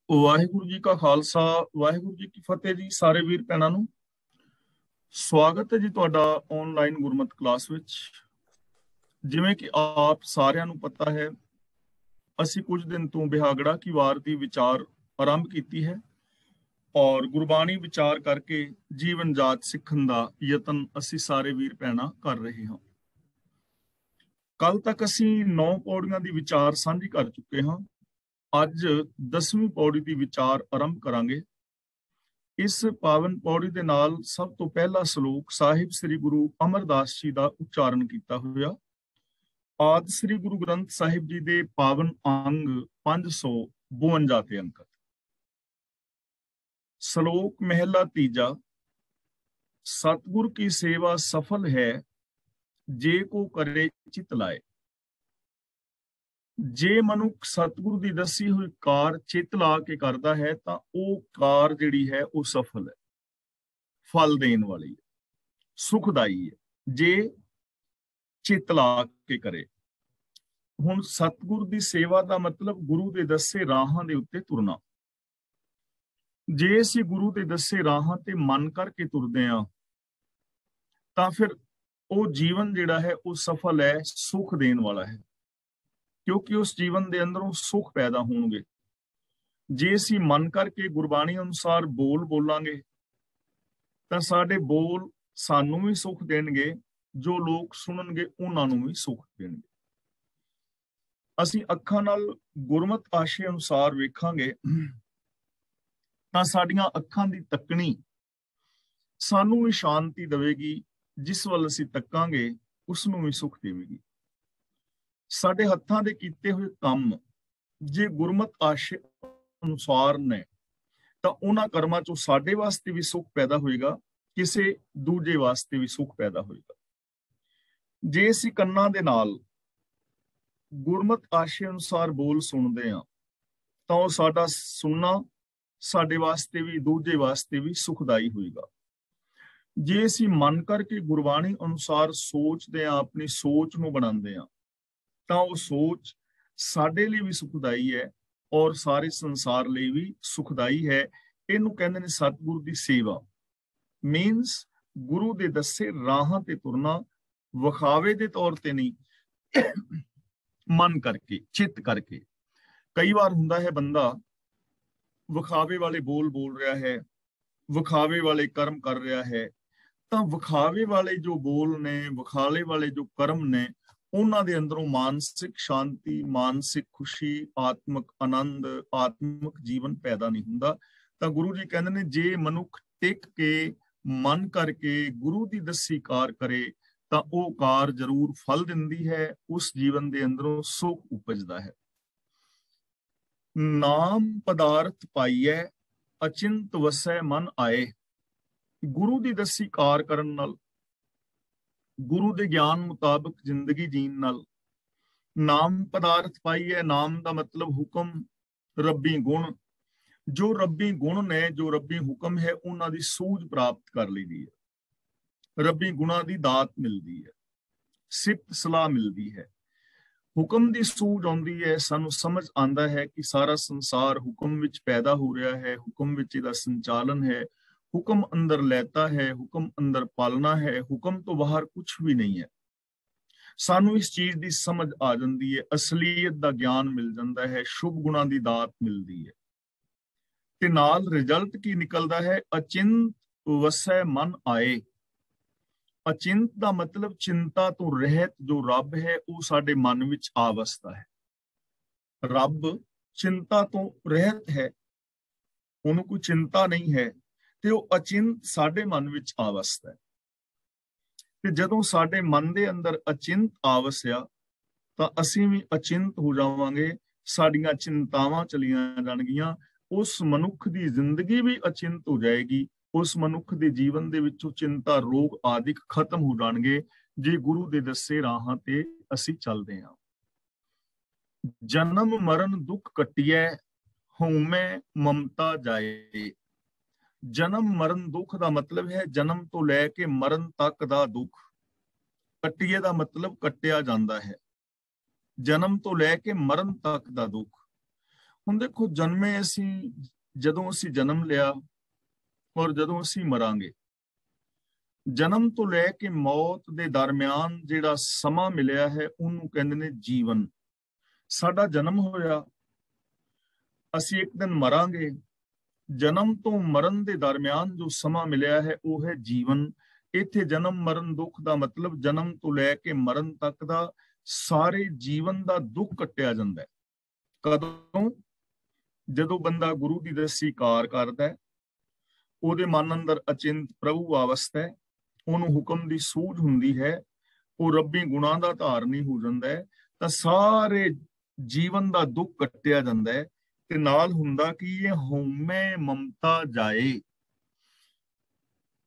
ਵਾਹਿਗੁਰੂ ਜੀ ਕਾ ਖਾਲਸਾ, ਵਾਹਿਗੁਰੂ ਜੀ ਕੀ ਫਤਿਹ ਜੀ। ਸਾਰੇ ਵੀਰ ਭੈਣਾਂ ਨੂੰ ਸਵਾਗਤ ਹੈ ਜੀ ਤੁਹਾਡਾ ਆਨਲਾਈਨ ਗੁਰਮਤ ਕਲਾਸ ਵਿੱਚ। ਜਿਵੇਂ ਕਿ ਆਪ ਸਾਰਿਆਂ ਨੂੰ ਪਤਾ ਹੈ, ਅਸੀਂ ਕੁਝ ਦਿਨ ਤੋਂ ਬਿਹਾਗੜਾ ਕੀ ਵਾਰ ਦੀ ਵਿਚਾਰ ਆਰੰਭ ਕੀਤੀ ਹੈ ਔਰ ਗੁਰਬਾਣੀ ਵਿਚਾਰ ਕਰਕੇ ਜੀਵਨ ਜਾਚ ਸਿੱਖਣ ਦਾ ਯਤਨ ਅਸੀਂ ਸਾਰੇ ਵੀਰ ਭੈਣਾਂ ਕਰ ਰਹੇ ਹਾਂ। ਕੱਲ ਤੱਕ ਅਸੀਂ 9 ਪੌੜੀਆਂ ਦੀ ਵਿਚਾਰ ਸਾਂਝੀ ਕਰ ਚੁੱਕੇ ਹਾਂ। ਅੱਜ 10ਵੀਂ ਪੌੜੀ ਦੀ ਵਿਚਾਰ ਆਰੰਭ ਕਰਾਂਗੇ। ਇਸ ਪਾਵਨ ਪੌੜੀ ਦੇ ਨਾਲ ਸਭ ਤੋਂ ਪਹਿਲਾ ਸ਼ਲੋਕ ਸਾਹਿਬ ਸ੍ਰੀ ਗੁਰੂ ਅਮਰਦਾਸ ਜੀ ਦਾ ਉਚਾਰਨ ਕੀਤਾ ਹੋਇਆ ਆਦਿ ਸ੍ਰੀ ਗੁਰੂ ਗ੍ਰੰਥ ਸਾਹਿਬ ਜੀ ਦੇ ਪਾਵਨ ਅੰਗ 552 ਤੇ ਅੰਕਿਤ। ਸ਼ਲੋਕ ਮਹਿਲਾ ਤੀਜਾ। ਸਤਿਗੁਰ ਕੀ ਸੇਵਾ ਸਫਲ ਹੈ, ਜੇ ਕੋ ਕਰੇ ਚਿਤ ਲਾਏ। ਜੇ ਮਨੁੱਖ ਸਤਿਗੁਰੂ ਦੀ ਦੱਸੀ ਹੋਈ ਕਾਰ ਚਿੱਤ ਲਾ ਕੇ ਕਰਦਾ ਹੈ ਤਾਂ ਉਹ ਕਾਰ ਜਿਹੜੀ ਹੈ ਉਹ ਸਫਲ ਹੈ, ਫਲ ਦੇਣ ਵਾਲੀ ਹੈ, ਸੁਖਦਾਈ ਹੈ, ਜੇ ਚਿੱਤ ਲਾ ਕੇ ਕਰੇ। ਹੁਣ ਸਤਿਗੁਰ ਦੀ ਸੇਵਾ ਦਾ ਮਤਲਬ ਗੁਰੂ ਦੇ ਦੱਸੇ ਰਾਹਾਂ ਦੇ ਉੱਤੇ ਤੁਰਨਾ। ਜੇ ਅਸੀਂ ਗੁਰੂ ਦੇ ਦੱਸੇ ਰਾਹਾਂ ਤੇ ਮਨ ਕਰਕੇ ਤੁਰਦੇ ਹਾਂ ਤਾਂ ਫਿਰ ਉਹ ਜੀਵਨ ਜਿਹੜਾ ਹੈ ਉਹ ਸਫਲ ਹੈ, ਸੁਖ ਦੇਣ ਵਾਲਾ ਹੈ, ਕਿਉਂਕਿ ਉਸ ਜੀਵਨ ਦੇ ਅੰਦਰੋਂ ਸੁਖ ਪੈਦਾ ਹੋਣਗੇ। ਜੇ ਅਸੀਂ ਮਨ ਕਰਕੇ ਗੁਰਬਾਣੀ ਅਨੁਸਾਰ ਬੋਲ ਬੋਲਾਂਗੇ ਤਾਂ ਸਾਡੇ ਬੋਲ ਸਾਨੂੰ ਵੀ ਸੁਖ ਦੇਣਗੇ, ਜੋ ਲੋਕ ਸੁਣਨਗੇ ਉਹਨਾਂ ਨੂੰ ਵੀ ਸੁਖ ਦੇਣਗੇ। ਅਸੀਂ ਅੱਖਾਂ ਨਾਲ ਗੁਰਮਤ ਆਸ਼ੇ ਅਨੁਸਾਰ ਵੇਖਾਂਗੇ ਤਾਂ ਸਾਡੀਆਂ ਅੱਖਾਂ ਦੀ ਤੱਕਣੀ ਸਾਨੂੰ ਵੀ ਸ਼ਾਂਤੀ ਦੇਵੇਗੀ, ਜਿਸ ਵੱਲ ਅਸੀਂ ਤੱਕਾਂਗੇ ਉਸ ਨੂੰ ਵੀ ਸੁਖ ਦੇਵੇਗੀ। ਸਾਡੇ ਹੱਥਾਂ ਦੇ ਕੀਤੇ ਹੋਏ ਕੰਮ ਜੇ ਗੁਰਮਤ ਆਸ਼ੇ ਅਨੁਸਾਰ ਨੇ ਤਾਂ ਉਹਨਾਂ ਕਰਮਾਂ ਚੋਂ ਸਾਡੇ ਵਾਸਤੇ ਵੀ ਸੁਖ ਪੈਦਾ ਹੋਏਗਾ, ਕਿਸੇ ਦੂਜੇ ਵਾਸਤੇ ਵੀ ਸੁਖ ਪੈਦਾ ਹੋਏਗਾ। ਜੇ ਅਸੀਂ ਕੰਨਾਂ ਦੇ ਨਾਲ ਗੁਰਮਤ ਆਸ਼ੇ ਅਨੁਸਾਰ ਬੋਲ ਸੁਣਦੇ ਹਾਂ ਤਾਂ ਉਹ ਸਾਡਾ ਸੁਣਨਾ ਸਾਡੇ ਵਾਸਤੇ ਵੀ ਦੂਜੇ ਵਾਸਤੇ ਵੀ ਸੁਖਦਾਈ ਹੋਏਗਾ। ਜੇ ਅਸੀਂ ਮਨ ਕਰਕੇ ਗੁਰਬਾਣੀ ਅਨੁਸਾਰ ਸੋਚਦੇ ਹਾਂ, ਆਪਣੀ ਸੋਚ ਨੂੰ ਬਣਾਉਂਦੇ ਹਾਂ ਤਾਂ ਉਹ ਸੋਚ ਸਾਡੇ ਲਈ ਵੀ ਸੁਖਦਾਈ ਹੈ ਔਰ ਸਾਰੇ ਸੰਸਾਰ ਲਈ ਵੀ ਸੁਖਦਾਈ ਹੈ। ਇਹਨੂੰ ਕਹਿੰਦੇ ਨੇ ਸਤਿਗੁਰੂ ਦੀ ਸੇਵਾ। ਮੀਨਸ ਗੁਰੂ ਦੇ ਦੱਸੇ ਰਾਹਾਂ ਤੇ ਤੁਰਨਾ, ਵਿਖਾਵੇ ਦੇ ਤੌਰ ਤੇ ਨਹੀਂ, ਮਨ ਕਰਕੇ, ਚਿੱਤ ਕਰਕੇ। ਕਈ ਵਾਰ ਹੁੰਦਾ ਹੈ ਬੰਦਾ ਵਿਖਾਵੇ ਵਾਲੇ ਬੋਲ ਬੋਲ ਰਿਹਾ ਹੈ, ਵਿਖਾਵੇ ਵਾਲੇ ਕਰਮ ਕਰ ਰਿਹਾ ਹੈ, ਤਾਂ ਵਿਖਾਵੇ ਵਾਲੇ ਜੋ ਬੋਲ ਨੇ, ਵਿਖਾਵੇ ਵਾਲੇ ਜੋ ਕਰਮ ਨੇ, ਉਹਨਾਂ ਦੇ ਅੰਦਰੋਂ ਮਾਨਸਿਕ ਸ਼ਾਂਤੀ, ਮਾਨਸਿਕ ਖੁਸ਼ੀ, ਆਤਮਿਕ ਆਨੰਦ, ਆਤਮਿਕ ਜੀਵਨ ਪੈਦਾ ਨਹੀਂ ਹੁੰਦਾ। ਤਾਂ ਗੁਰੂ ਜੀ ਕਹਿੰਦੇ ਨੇ ਜੇ ਮਨੁੱਖ ਟਿਕ ਕੇ ਮਨ ਕਰਕੇ ਗੁਰੂ ਦੀ ਦੱਸੀ ਕਾਰ ਕਰੇ ਤਾਂ ਉਹ ਕਾਰ ਜ਼ਰੂਰ ਫਲ ਦਿੰਦੀ ਹੈ, ਉਸ ਜੀਵਨ ਦੇ ਅੰਦਰੋਂ ਸੁਖ ਉਪਜਦਾ ਹੈ। ਨਾਮ ਪਦਾਰਥ ਪਾਈਐ, ਅਚਿੰਤ ਵਸੈ ਮਨ ਆਏ। ਗੁਰੂ ਦੀ ਦੱਸੀ ਕਾਰ ਕਰਨ ਨਾਲ, ਗੁਰੂ ਦੇ ਗਿਆਨ ਮੁਤਾਬਕ ਜ਼ਿੰਦਗੀ ਜੀਣ ਨਾਲ ਨਾਮ ਪਦਾਰਥ ਪਾਈ ਹੈ। ਨਾਮ ਦਾ ਮਤਲਬ ਹੁਕਮ, ਰੱਬੀ ਗੁਣ। ਜੋ ਰੱਬੀ ਗੁਣ ਨੇ, ਜੋ ਰੱਬੀ ਹੁਕਮ ਹੈ, ਉਹਨਾਂ ਦੀ ਸੂਝ ਪ੍ਰਾਪਤ ਕਰ ਲਈਦੀ ਹੈ। ਰੱਬੀ ਗੁਣਾਂ ਦੀ ਦਾਤ ਮਿਲਦੀ ਹੈ, ਸਿਫਤ ਸਲਾਹ ਮਿਲਦੀ ਹੈ। ਹੁਕਮ ਦੀ ਸੂਝ ਆਉਂਦੀ ਹੈ, ਸਾਨੂੰ ਸਮਝ ਆਉਂਦਾ ਹੈ ਕਿ ਸਾਰਾ ਸੰਸਾਰ ਹੁਕਮ ਵਿੱਚ ਪੈਦਾ ਹੋ ਰਿਹਾ ਹੈ, ਹੁਕਮ ਵਿੱਚ ਇਹਦਾ ਸੰਚਾਲਨ ਹੈ, ਹੁਕਮ ਅੰਦਰ ਲੈਤਾ ਹੈ, ਹੁਕਮ ਅੰਦਰ ਪਾਲਣਾ ਹੈ, ਹੁਕਮ ਤੋਂ ਬਾਹਰ ਕੁਝ ਵੀ ਨਹੀਂ ਹੈ। ਸਾਨੂੰ ਇਸ ਚੀਜ਼ ਦੀ ਸਮਝ ਆ ਜਾਂਦੀ ਹੈ, ਅਸਲੀਅਤ ਦਾ ਗਿਆਨ ਮਿਲ ਜਾਂਦਾ ਹੈ, ਸ਼ੁਭ ਗੁਣਾਂ ਦੀ ਦਾਤ ਮਿਲਦੀ ਹੈ ਤੇ ਨਾਲ ਰਿਜ਼ਲਟ ਕੀ ਨਿਕਲਦਾ ਹੈ? ਅਚਿੰਤ ਵਸੈ ਮਨ ਆਏ। ਅਚਿੰਤ ਦਾ ਮਤਲਬ ਚਿੰਤਾ ਤੋਂ ਰਹਿਤ ਜੋ ਰੱਬ ਹੈ ਉਹ ਸਾਡੇ ਮਨ ਵਿੱਚ ਆ ਵਸਦਾ ਹੈ। ਰੱਬ ਚਿੰਤਾ ਤੋਂ ਰਹਿਤ ਹੈ, ਉਹਨੂੰ ਕੋਈ ਚਿੰਤਾ ਨਹੀਂ ਹੈ ਤੇ ਉਹ ਅਚਿੰਤ ਸਾਡੇ ਮਨ ਵਿੱਚ ਆ ਵਸਦਾ ਹੈ। ਤੇ ਜਦੋਂ ਸਾਡੇ ਮਨ ਦੇ ਅੰਦਰ ਅਚਿੰਤ ਆ ਵਸਿਆ ਤਾਂ ਅਸੀਂ ਵੀ ਅਚਿੰਤ ਹੋ ਜਾਵਾਂਗੇ, ਸਾਡੀਆਂ ਚਿੰਤਾਵਾਂ ਚਲੀਆਂ ਜਾਣਗੀਆਂ, ਉਸ ਮਨੁੱਖ ਦੀ ਜ਼ਿੰਦਗੀ ਵੀ ਅਚਿੰਤ ਹੋ ਜਾਏਗੀ, ਉਸ ਮਨੁੱਖ ਦੇ ਜੀਵਨ ਦੇ ਵਿੱਚੋਂ ਚਿੰਤਾ, ਰੋਗ ਆਦਿਕ ਖਤਮ ਹੋ ਜਾਣਗੇ ਜੇ ਗੁਰੂ ਦੇ ਦੱਸੇ ਰਾਹਾਂ ਤੇ ਅਸੀਂ ਚੱਲਦੇ ਹਾਂ। ਜਨਮ ਮਰਨ ਦੁੱਖ ਕੱਟਿਐ, ਹਉਮੈ ਮਮਤਾ ਜਾਏ। ਜਨਮ ਮਰਨ ਦੁੱਖ ਦਾ ਮਤਲਬ ਹੈ ਜਨਮ ਤੋਂ ਲੈ ਕੇ ਮਰਨ ਤੱਕ ਦਾ ਦੁੱਖ। ਕੱਟਿਏ ਦਾ ਮਤਲਬ ਕੱਟਿਆ ਜਾਂਦਾ ਹੈ। ਜਨਮ ਤੋਂ ਲੈ ਕੇ ਮਰਨ ਤੱਕ ਦਾ ਦੁੱਖ। ਹੁਣ ਦੇਖੋ, ਜਨਮੇ ਅਸੀਂ, ਜਦੋਂ ਅਸੀਂ ਜਨਮ ਲਿਆ ਔਰ ਜਦੋਂ ਅਸੀਂ ਮਰਾਂਗੇ, ਜਨਮ ਤੋਂ ਲੈ ਕੇ ਮੌਤ ਦੇ ਦਰਮਿਆਨ ਜਿਹੜਾ ਸਮਾਂ ਮਿਲਿਆ ਹੈ ਉਹਨੂੰ ਕਹਿੰਦੇ ਨੇ ਜੀਵਨ। ਸਾਡਾ ਜਨਮ ਹੋਇਆ, ਅਸੀਂ ਇੱਕ ਦਿਨ ਮਰਾਂਗੇ, ਜਨਮ ਤੋਂ ਮਰਨ ਦੇ ਦਰਮਿਆਨ ਜੋ ਸਮਾਂ ਮਿਲਿਆ ਹੈ ਉਹ ਹੈ ਜੀਵਨ। ਇੱਥੇ ਜਨਮ ਮਰਨ ਦੁੱਖ ਦਾ ਮਤਲਬ ਜਨਮ ਤੋਂ ਲੈ ਕੇ ਮਰਨ ਤੱਕ ਦਾ ਸਾਰੇ ਜੀਵਨ ਦਾ ਦੁੱਖ ਕੱਟਿਆ ਜਾਂਦਾ ਹੈ। ਕਦੋਂ? ਜਦੋਂ ਬੰਦਾ ਗੁਰੂ ਦੀ ਦਸੀ ਕਾਰ ਕਰਦਾ, ਉਹਦੇ ਮਨ ਅੰਦਰ ਅਚਿੰਤ ਪ੍ਰਭੂ ਅਵਸਥਾ ਹੈ, ਉਹਨੂੰ ਹੁਕਮ ਦੀ ਸੂਝ ਹੁੰਦੀ ਹੈ, ਉਹ ਰੱਬੀ ਗੁਣਾਂ ਦਾ ਧਾਰਨੀ ਹੋ ਜਾਂਦਾ ਹੈ, ਤਾਂ ਸਾਰੇ ਜੀਵਨ ਦਾ ਦੁੱਖ ਕੱਟਿਆ ਜਾਂਦਾ ਹੈ। ਤੇ ਨਾਲ ਹੁੰਦਾ ਕਿ ਇਹ ਹਉਮੈ ਮਮਤਾ ਜਾਏ,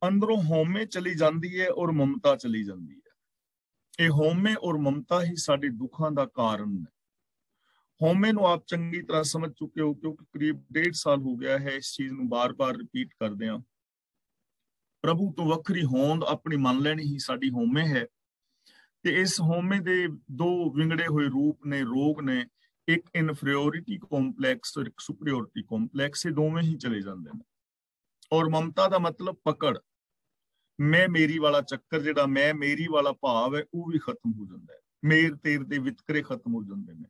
ਅੰਦਰੋਂ ਹਉਮੈ ਚਲੀ ਜਾਂਦੀ ਹੈ ਔਰ ਮਮਤਾ ਚਲੀ ਜਾਂਦੀ ਹੈ। ਇਹ ਹਉਮੈ ਔਰ ਮਮਤਾ ਹੀ ਸਾਡੇ ਦੁੱਖਾਂ ਦਾ ਕਾਰਨ ਹੈ। ਹਉਮੈ ਨੂੰ ਆਪ ਚੰਗੀ ਤਰ੍ਹਾਂ ਸਮਝ ਚੁੱਕੇ ਹੋ, ਕਿਉਂਕਿ ਕਰੀਬ 1.5 ਸਾਲ ਹੋ ਗਿਆ ਹੈ ਇਸ ਚੀਜ਼ ਨੂੰ ਬਾਰ-ਬਾਰ ਰਿਪੀਟ ਕਰਦੇ ਹਾਂ। ਪ੍ਰਭੂ ਤੋਂ ਵੱਖਰੀ ਹੋਂਦ ਆਪਣੀ ਮੰਨ ਲੈਣੀ ਹੀ ਸਾਡੀ ਹਉਮੈ ਹੈ। ਤੇ ਇਸ ਹਉਮੈ ਦੇ ਦੋ ਵਿੰਗੜੇ ਹੋਏ ਰੂਪ ਨੇ, ਰੋਗ ਨੇ, ਇੱਕ ਇਨਫੀਰੀਓਰਿਟੀ ਕੰਪਲੈਕਸ ਔਰ ਇੱਕ ਸੁਪਰੀਓਰਿਟੀ ਕੰਪਲੈਕਸ। ਇਹ ਦੋਵੇਂ ਹੀ ਚਲੇ ਜਾਂਦੇ ਨੇ। ਔਰ ਮਮਤਾ ਦਾ ਮਤਲਬ ਪਕੜ, ਮੈਂ ਮੇਰੀ ਵਾਲਾ ਚੱਕਰ, ਜਿਹੜਾ ਮੈਂ ਮੇਰੀ ਵਾਲਾ ਭਾਵ ਹੈ ਉਹ ਵੀ ਖਤਮ ਹੋ ਜਾਂਦਾ ਹੈ। ਮੇਰ ਤੇਰ ਦੇ ਵਿਤਕਰੇ ਖਤਮ ਹੋ ਜਾਂਦੇ ਨੇ,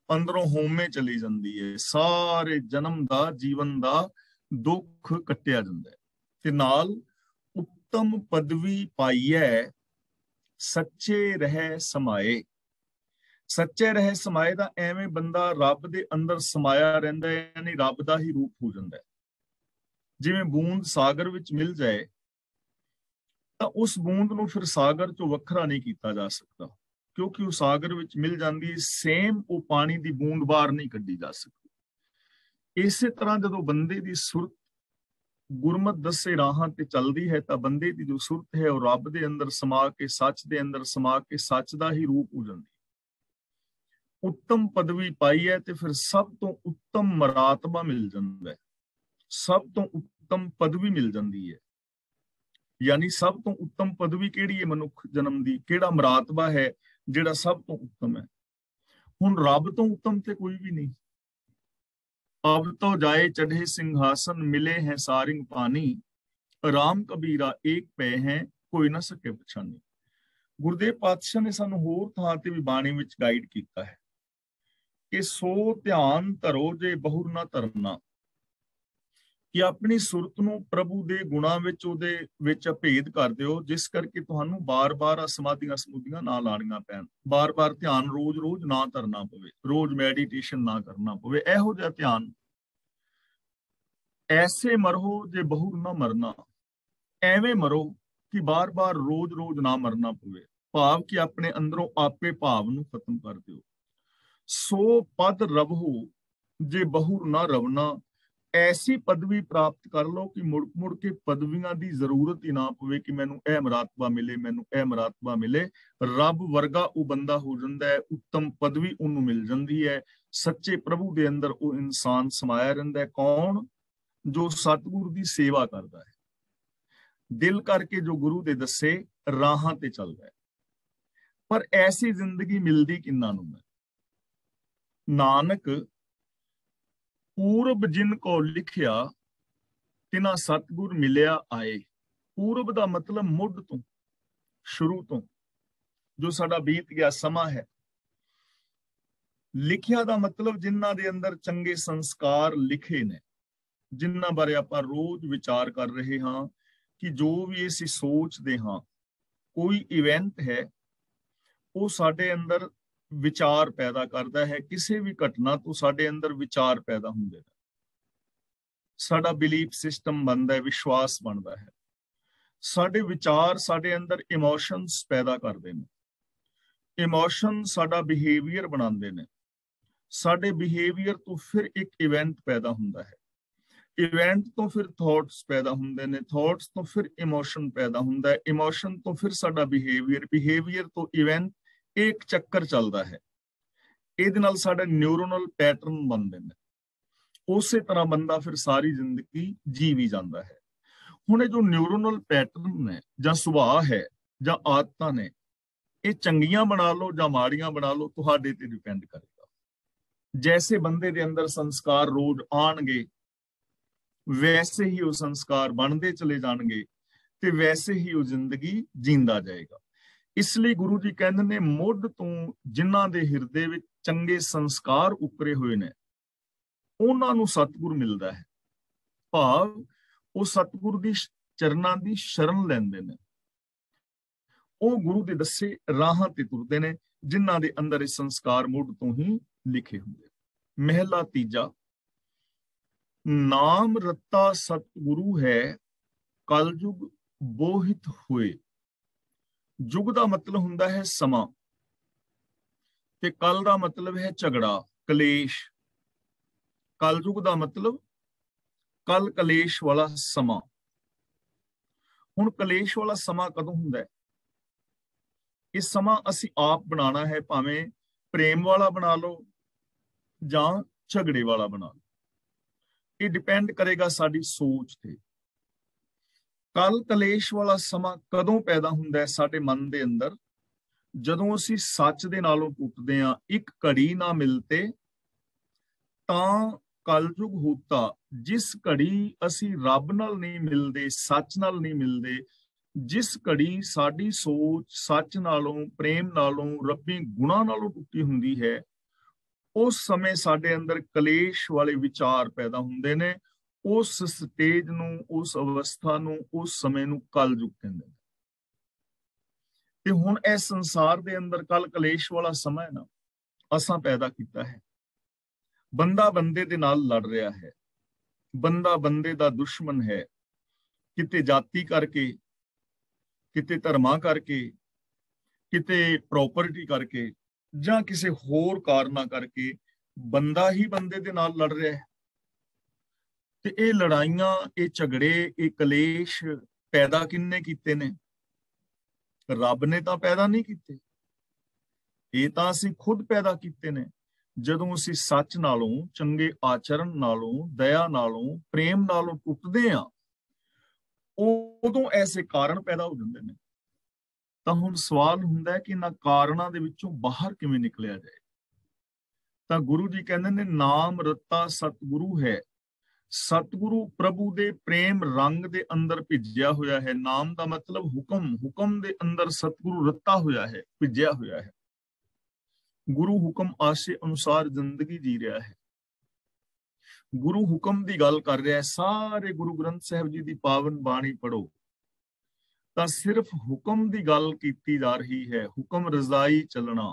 ਅੰਦਰੋਂ ਹਉਮੈ ਚਲੀ ਜਾਂਦੀ ਹੈ, ਸਾਰੇ ਜਨਮ ਦਾ ਜੀਵਨ ਦਾ ਦੁੱਖ ਕੱਟਿਆ ਜਾਂਦਾ ਹੈ। ਤੇ ਨਾਲ ਉੱਤਮ ਪਦਵੀ ਪਾਈਐ ਸੱਚੇ ਰਹਿ ਸਮਾਏ। ਸੱਚੇ ਰਹਿ ਸਮਾਏ ਦਾ ਐਵੇਂ ਬੰਦਾ ਰੱਬ ਦੇ ਅੰਦਰ ਸਮਾਇਆ ਰਹਿੰਦਾ ਹੈ, ਯਾਨੀ ਰੱਬ ਦਾ ਹੀ ਰੂਪ ਹੋ ਜਾਂਦਾ ਹੈ। ਜਿਵੇਂ ਬੂੰਦ ਸਾਗਰ ਵਿੱਚ ਮਿਲ ਜਾਏ ਤਾਂ ਉਸ ਬੂੰਦ ਨੂੰ ਫਿਰ ਸਾਗਰ ਚੋਂ ਵੱਖਰਾ ਨਹੀਂ ਕੀਤਾ ਜਾ ਸਕਦਾ, ਕਿਉਂਕਿ ਉਹ ਸਾਗਰ ਵਿੱਚ ਮਿਲ ਜਾਂਦੀ ਹੈ। ਸੇਮ ਉਹ ਪਾਣੀ ਦੀ ਬੂੰਦ ਬਾਹਰ ਨਹੀਂ ਕੱਢੀ ਜਾ ਸਕਦੀ। ਇਸੇ ਤਰ੍ਹਾਂ ਜਦੋਂ ਬੰਦੇ ਦੀ ਸੁਰਤ ਗੁਰਮਤ ਦੱਸੇ ਰਾਹਾਂ ਤੇ ਚੱਲਦੀ ਹੈ ਤਾਂ ਬੰਦੇ ਦੀ ਜੋ ਸੁਰਤ ਹੈ ਉਹ ਰੱਬ ਦੇ ਅੰਦਰ ਸਮਾ ਕੇ, ਸੱਚ ਦੇ ਅੰਦਰ ਸਮਾ ਕੇ ਸੱਚ ਦਾ ਹੀ ਰੂਪ ਹੋ ਜਾਂਦੀ ਹੈ। ਉੱਤਮ ਪਦਵੀ ਪਾਈ ਹੈ ਤੇ ਫਿਰ ਸਭ ਤੋਂ ਉੱਤਮ ਮਰਾਤਬਾ ਮਿਲ ਜਾਂਦਾ ਹੈ, ਸਭ ਤੋਂ ਉੱਤਮ ਪਦਵੀ ਮਿਲ ਜਾਂਦੀ ਹੈ। ਯਾਨੀ ਸਭ ਤੋਂ ਉੱਤਮ ਪਦਵੀ ਕਿਹੜੀ ਹੈ ਮਨੁੱਖ ਜਨਮ ਦੀ? ਕਿਹੜਾ ਮਰਾਤਬਾ ਹੈ ਜਿਹੜਾ ਸਭ ਤੋਂ ਉੱਤਮ ਹੈ? ਹੁਣ ਰੱਬ ਤੋਂ ਉੱਤਮ ਤੇ ਕੋਈ ਵੀ ਨਹੀਂ। ਅਬ ਤੋ ਜਾਏ ਚੜ੍ਹੇ ਸਿੰਘਾਸਨ, ਮਿਲੇ ਹੈ ਸਾਰਿੰਗ ਪਾਣੀ, ਰਾਮ ਕਬੀਰਾ ਏਕ ਪੈ ਹੈ, ਕੋਈ ਨਾ ਸਕੇ ਪਛਾਣੀ। ਗੁਰਦੇਵ ਪਾਤਸ਼ਾਹ ਨੇ ਸਾਨੂੰ ਹੋਰ ਥਾਂ ਤੇ ਵੀ ਬਾਣੀ ਵਿੱਚ ਗਾਈਡ ਕੀਤਾ ਹੈ ਕਿ ਸੋ ਧਿਆਨ ਧਰੋ ਜੇ ਬਹੁਰ ਨਾ ਧਰਨਾ, ਕਿ ਆਪਣੀ ਸੁਰਤ ਨੂੰ ਪ੍ਰਭੂ ਦੇ ਗੁਣਾਂ ਵਿੱਚ, ਉਹਦੇ ਵਿੱਚ ਅਭੇਦ ਕਰ ਦਿਓ, ਜਿਸ ਕਰਕੇ ਤੁਹਾਨੂੰ ਬਾਰ-ਬਾਰ ਸਮਾਧੀਆਂ ਸਮੂਧੀਆਂ ਨਾ ਲਾਣੀਆਂ ਪੈਣ, ਬਾਰ-ਬਾਰ ਧਿਆਨ ਰੋਜ਼-ਰੋਜ਼ ਨਾ ਧਰਨਾ ਪਵੇ, ਰੋਜ਼ ਮੈਡੀਟੇਸ਼ਨ ਨਾ ਕਰਨਾ ਪਵੇ। ਇਹੋ ਜਿਹਾ ਧਿਆਨ। ਐਸੇ ਮਰੋ ਜੇ ਬਹੁਰ ਨਾ ਮਰਨਾ, ਐਵੇਂ ਮਰੋ ਕਿ ਬਾਰ-ਬਾਰ ਰੋਜ਼-ਰੋਜ਼ ਨਾ ਮਰਨਾ ਪਵੇ। ਭਾਵ ਕਿ ਆਪਣੇ ਅੰਦਰੋਂ ਆਪੇ ਭਾਵ ਨੂੰ ਖਤਮ ਕਰ ਦਿਓ। ਸੋ ਪਦ ਰਵਹੁ ਜੇ ਬਹੁਰ ਨਾ ਰਵਨਾ, ਐਸੀ ਪਦਵੀ ਪ੍ਰਾਪਤ ਕਰ ਲਓ ਕਿ ਮੁੜ ਕੇ ਪਦਵੀਆਂ ਦੀ ਜ਼ਰੂਰਤ ਹੀ ਨਾ ਪਵੇ ਕਿ ਮੈਨੂੰ ਇਹ ਮਰਾਤਬਾ ਮਿਲੇ, ਮੈਨੂੰ ਇਹ ਮਰਾਤਬਾ ਮਿਲੇ। ਰੱਬ ਵਰਗਾ ਉਹ ਬੰਦਾ ਹੋ ਜਾਂਦਾ ਹੈ, ਉੱਤਮ ਪਦਵੀ ਉਹਨੂੰ ਮਿਲ ਜਾਂਦੀ ਹੈ। ਸੱਚੇ ਪ੍ਰਭੂ ਦੇ ਅੰਦਰ ਉਹ ਇਨਸਾਨ ਸਮਾਇਆ ਰਹਿੰਦਾ ਹੈ। ਕੌਣ? ਜੋ ਸਤਿਗੁਰੂ ਦੀ ਸੇਵਾ ਕਰਦਾ ਹੈ, ਦਿਲ ਕਰਕੇ ਜੋ ਗੁਰੂ ਦੇ ਦੱਸੇ ਰਾਹਾਂ ਤੇ ਚੱਲਦਾ ਹੈ। ਪਰ ਐਸੀ ਜ਼ਿੰਦਗੀ ਮਿਲਦੀ ਕਿੰਨਾਂ ਨੂੰ ਹੈ? ਨਾਨਕ ਪੂਰਬ ਜਿਨ ਕੋ ਲਿਖਿਆ, ਤਿਨਾ ਸਤਿਗੁਰ ਮਿਲਿਆ ਆਏ। ਪੂਰਬ ਦਾ ਮਤਲਬ ਮੁੱਢ ਤੋਂ, ਸ਼ੁਰੂ ਤੋਂ, ਜੋ ਸਾਡਾ ਬੀਤ ਗਿਆ ਸਮਾਂ ਹੈ। ਲਿਖਿਆ ਦਾ ਮਤਲਬ ਜਿਨ੍ਹਾਂ ਦੇ ਅੰਦਰ ਚੰਗੇ ਸੰਸਕਾਰ ਲਿਖੇ ਨੇ, ਜਿਨ੍ਹਾਂ ਬਾਰੇ ਆਪਾਂ ਰੋਜ਼ ਵਿਚਾਰ ਕਰ ਰਹੇ ਹਾਂ ਕਿ ਜੋ ਵੀ ਅਸੀਂ ਸੋਚਦੇ ਹਾਂ, ਕੋਈ ਇਵੈਂਟ ਹੈ ਉਹ ਸਾਡੇ ਅੰਦਰ ਵਿਚਾਰ ਪੈਦਾ ਕਰਦਾ ਹੈ। ਕਿਸੇ ਵੀ ਘਟਨਾ ਤੋਂ ਸਾਡੇ ਅੰਦਰ ਵਿਚਾਰ ਪੈਦਾ ਹੁੰਦੇ ਨੇ, ਸਾਡਾ ਬਿਲੀਫ ਸਿਸਟਮ ਬਣਦਾ ਹੈ, ਵਿਸ਼ਵਾਸ ਬਣਦਾ ਹੈ। ਸਾਡੇ ਵਿਚਾਰ ਸਾਡੇ ਅੰਦਰ ਇਮੋਸ਼ਨਸ ਪੈਦਾ ਕਰਦੇ ਨੇ, ਇਮੋਸ਼ਨ ਸਾਡਾ ਬਿਹੇਵੀਅਰ ਬਣਾਉਂਦੇ ਨੇ। ਸਾਡੇ ਬਿਹੇਵੀਅਰ ਤੋਂ ਫਿਰ ਇੱਕ ਇਵੈਂਟ ਪੈਦਾ ਹੁੰਦਾ ਹੈ, ਇਵੈਂਟ ਤੋਂ ਫਿਰ ਥਾਟਸ ਪੈਦਾ ਹੁੰਦੇ ਨੇ, ਥਾਟਸ ਤੋਂ ਫਿਰ ਇਮੋਸ਼ਨ ਪੈਦਾ ਹੁੰਦਾ ਹੈ, ਇਮੋਸ਼ਨ ਤੋਂ ਫਿਰ ਸਾਡਾ ਬਿਹੇਵੀਅਰ, ਬਿਹੇਵੀਅਰ ਤੋਂ ਇਵੈਂਟ। ਇੱਕ ਚੱਕਰ ਚੱਲਦਾ ਹੈ। ਇਹਦੇ ਨਾਲ ਸਾਡੇ ਨਿਊਰੋਨਲ ਪੈਟਰਨ ਬਣਦੇ ਨੇ। ਉਸੇ ਤਰ੍ਹਾਂ ਬੰਦਾ ਫਿਰ ਸਾਰੀ ਜ਼ਿੰਦਗੀ ਜੀ ਵੀ ਜਾਂਦਾ ਹੈ। ਹੁਣ ਇਹ ਜੋ ਨਿਊਰੋਨਲ ਪੈਟਰਨ ਨੇ ਜਾਂ ਸੁਭਾਅ ਹੈ ਜਾਂ ਆਦਤਾਂ ਨੇ, ਇਹ ਚੰਗੀਆਂ ਬਣਾ ਲਓ ਜਾਂ ਮਾੜੀਆਂ ਬਣਾ ਲਓ, ਤੁਹਾਡੇ ਤੇ ਡਿਪੈਂਡ ਕਰੇਗਾ। जैसे बंदे दे अंदर संस्कार रोज आणगे वैसे ही वो संस्कार बनते चले जाणगे ते वैसे ही वो जिंदगी जींदा जाएगा। इसलिए गुरु जी कहंदे ने मुੱਢ ਤੋਂ ਜਿਨ੍ਹਾਂ ਦੇ ਹਿਰਦੇ ਵਿੱਚ ਚੰਗੇ ਸੰਸਕਾਰ ਉਕਰੇ ਹੋਏ ਨੇ ਉਹਨਾਂ ਨੂੰ ਸਤਿਗੁਰ ਮਿਲਦਾ ਹੈ। ਭਾਵ ਉਹ ਸਤਿਗੁਰ ਦੀ ਚਰਨਾਂ ਦੀ ਸ਼ਰਨ ਲੈਂਦੇ ਨੇ, ਉਹ ਗੁਰੂ ਦੇ ਦੱਸੇ ਰਾਹਾਂ ਤੇ ਤੁਰਦੇ ਨੇ ਜਿਨ੍ਹਾਂ ਦੇ ਅੰਦਰ ਇਹ ਸੰਸਕਾਰ ਮੁੱਢ ਤੋਂ ਹੀ ਲਿਖੇ ਹੁੰਦੇ। ਮਹਿਲਾ ਤੀਜਾ, ਨਾਮ ਰਤਾ ਸਤਿਗੁਰੂ ਹੈ ਕਲਯੁਗ ਬੋਹਿਤ ਹੋਏ। जुग का मतलब हुंदा है समा ते कल का मतलब है झगड़ा कलेश। कल युग का मतलब कल कलेश वाला समा। हुण कलेश वाला समा कदों हुंदा है? इस समा असी आप बनाना है, भावें प्रेम वाला बना लो जां झगड़े वाला बना लो, ये डिपेंड करेगा साडी सोच ते। कल कलेश वाला समा कदों पैदा हुंदा है साडे मन दे अंदर? जदों असीं सच दे नालों टुटदे हां, एक घड़ी ना मिलते तां कलयुग होता। जिस घड़ी असीं रब नाल नहीं मिलदे, सच नाल नहीं मिलदे, जिस घड़ी साडी सोच सच नालों प्रेम नालों रब्बी गुणां नालों टुटी हुंदी है, उस समय साडे अंदर कलेश वाले विचार पैदा हुंदे ने। उस स्टेज नूं, उस अवस्था नूं, उस समय नूं कलयुग कहंदे ने। ते हुण इस संसार दे अंदर कल कलेश वाला समय ना असां पैदा कीता है। बंदा बंदे दे नाल लड़ रहा है, बंदा बंदे दा दुश्मन है, किते जाति करके, किते धर्मां करके, किते प्रॉपर्टी करके जां किसे होर कारणा करके बंदा ही बंदे दे नाल लड़ रहा है। ते ये लड़ाइयां, ये झगड़े, ये कलेश पैदा किन्ने कीते ने? रब ने तां पैदा नहीं कीते, ये तां असीं खुद पैदा कीते ने। जदों असीं सच नालों, चंगे आचरण नालों, दया नालों, प्रेम नालों टुटदे हां, उदों ऐसे कारण पैदा हो जांदे ने। तां हुण सवाल हुंदा है कि इन्हां कारणां दे विचों बाहर किवें निकलिया जाए? तां गुरु जी कहंदे ने नाम रता सतगुरु है। सतगुरु प्रभु दे प्रेम रंग दे अंदर भिजया होया है। नाम दा मतलब हुक्म, हुक्म दे अंदर सतगुरु रता होया है, भिजया होया है। गुरु हुक्म आशे अनुसार जिंदगी जी रहा है। गुरु हुक्म दी गल कर रहा है। सारे गुरु ग्रंथ साहिब जी दी पावन बाणी पढ़ो तां सिर्फ हुक्म दी गल कीती जा रही है। हुक्म रजाई चलना,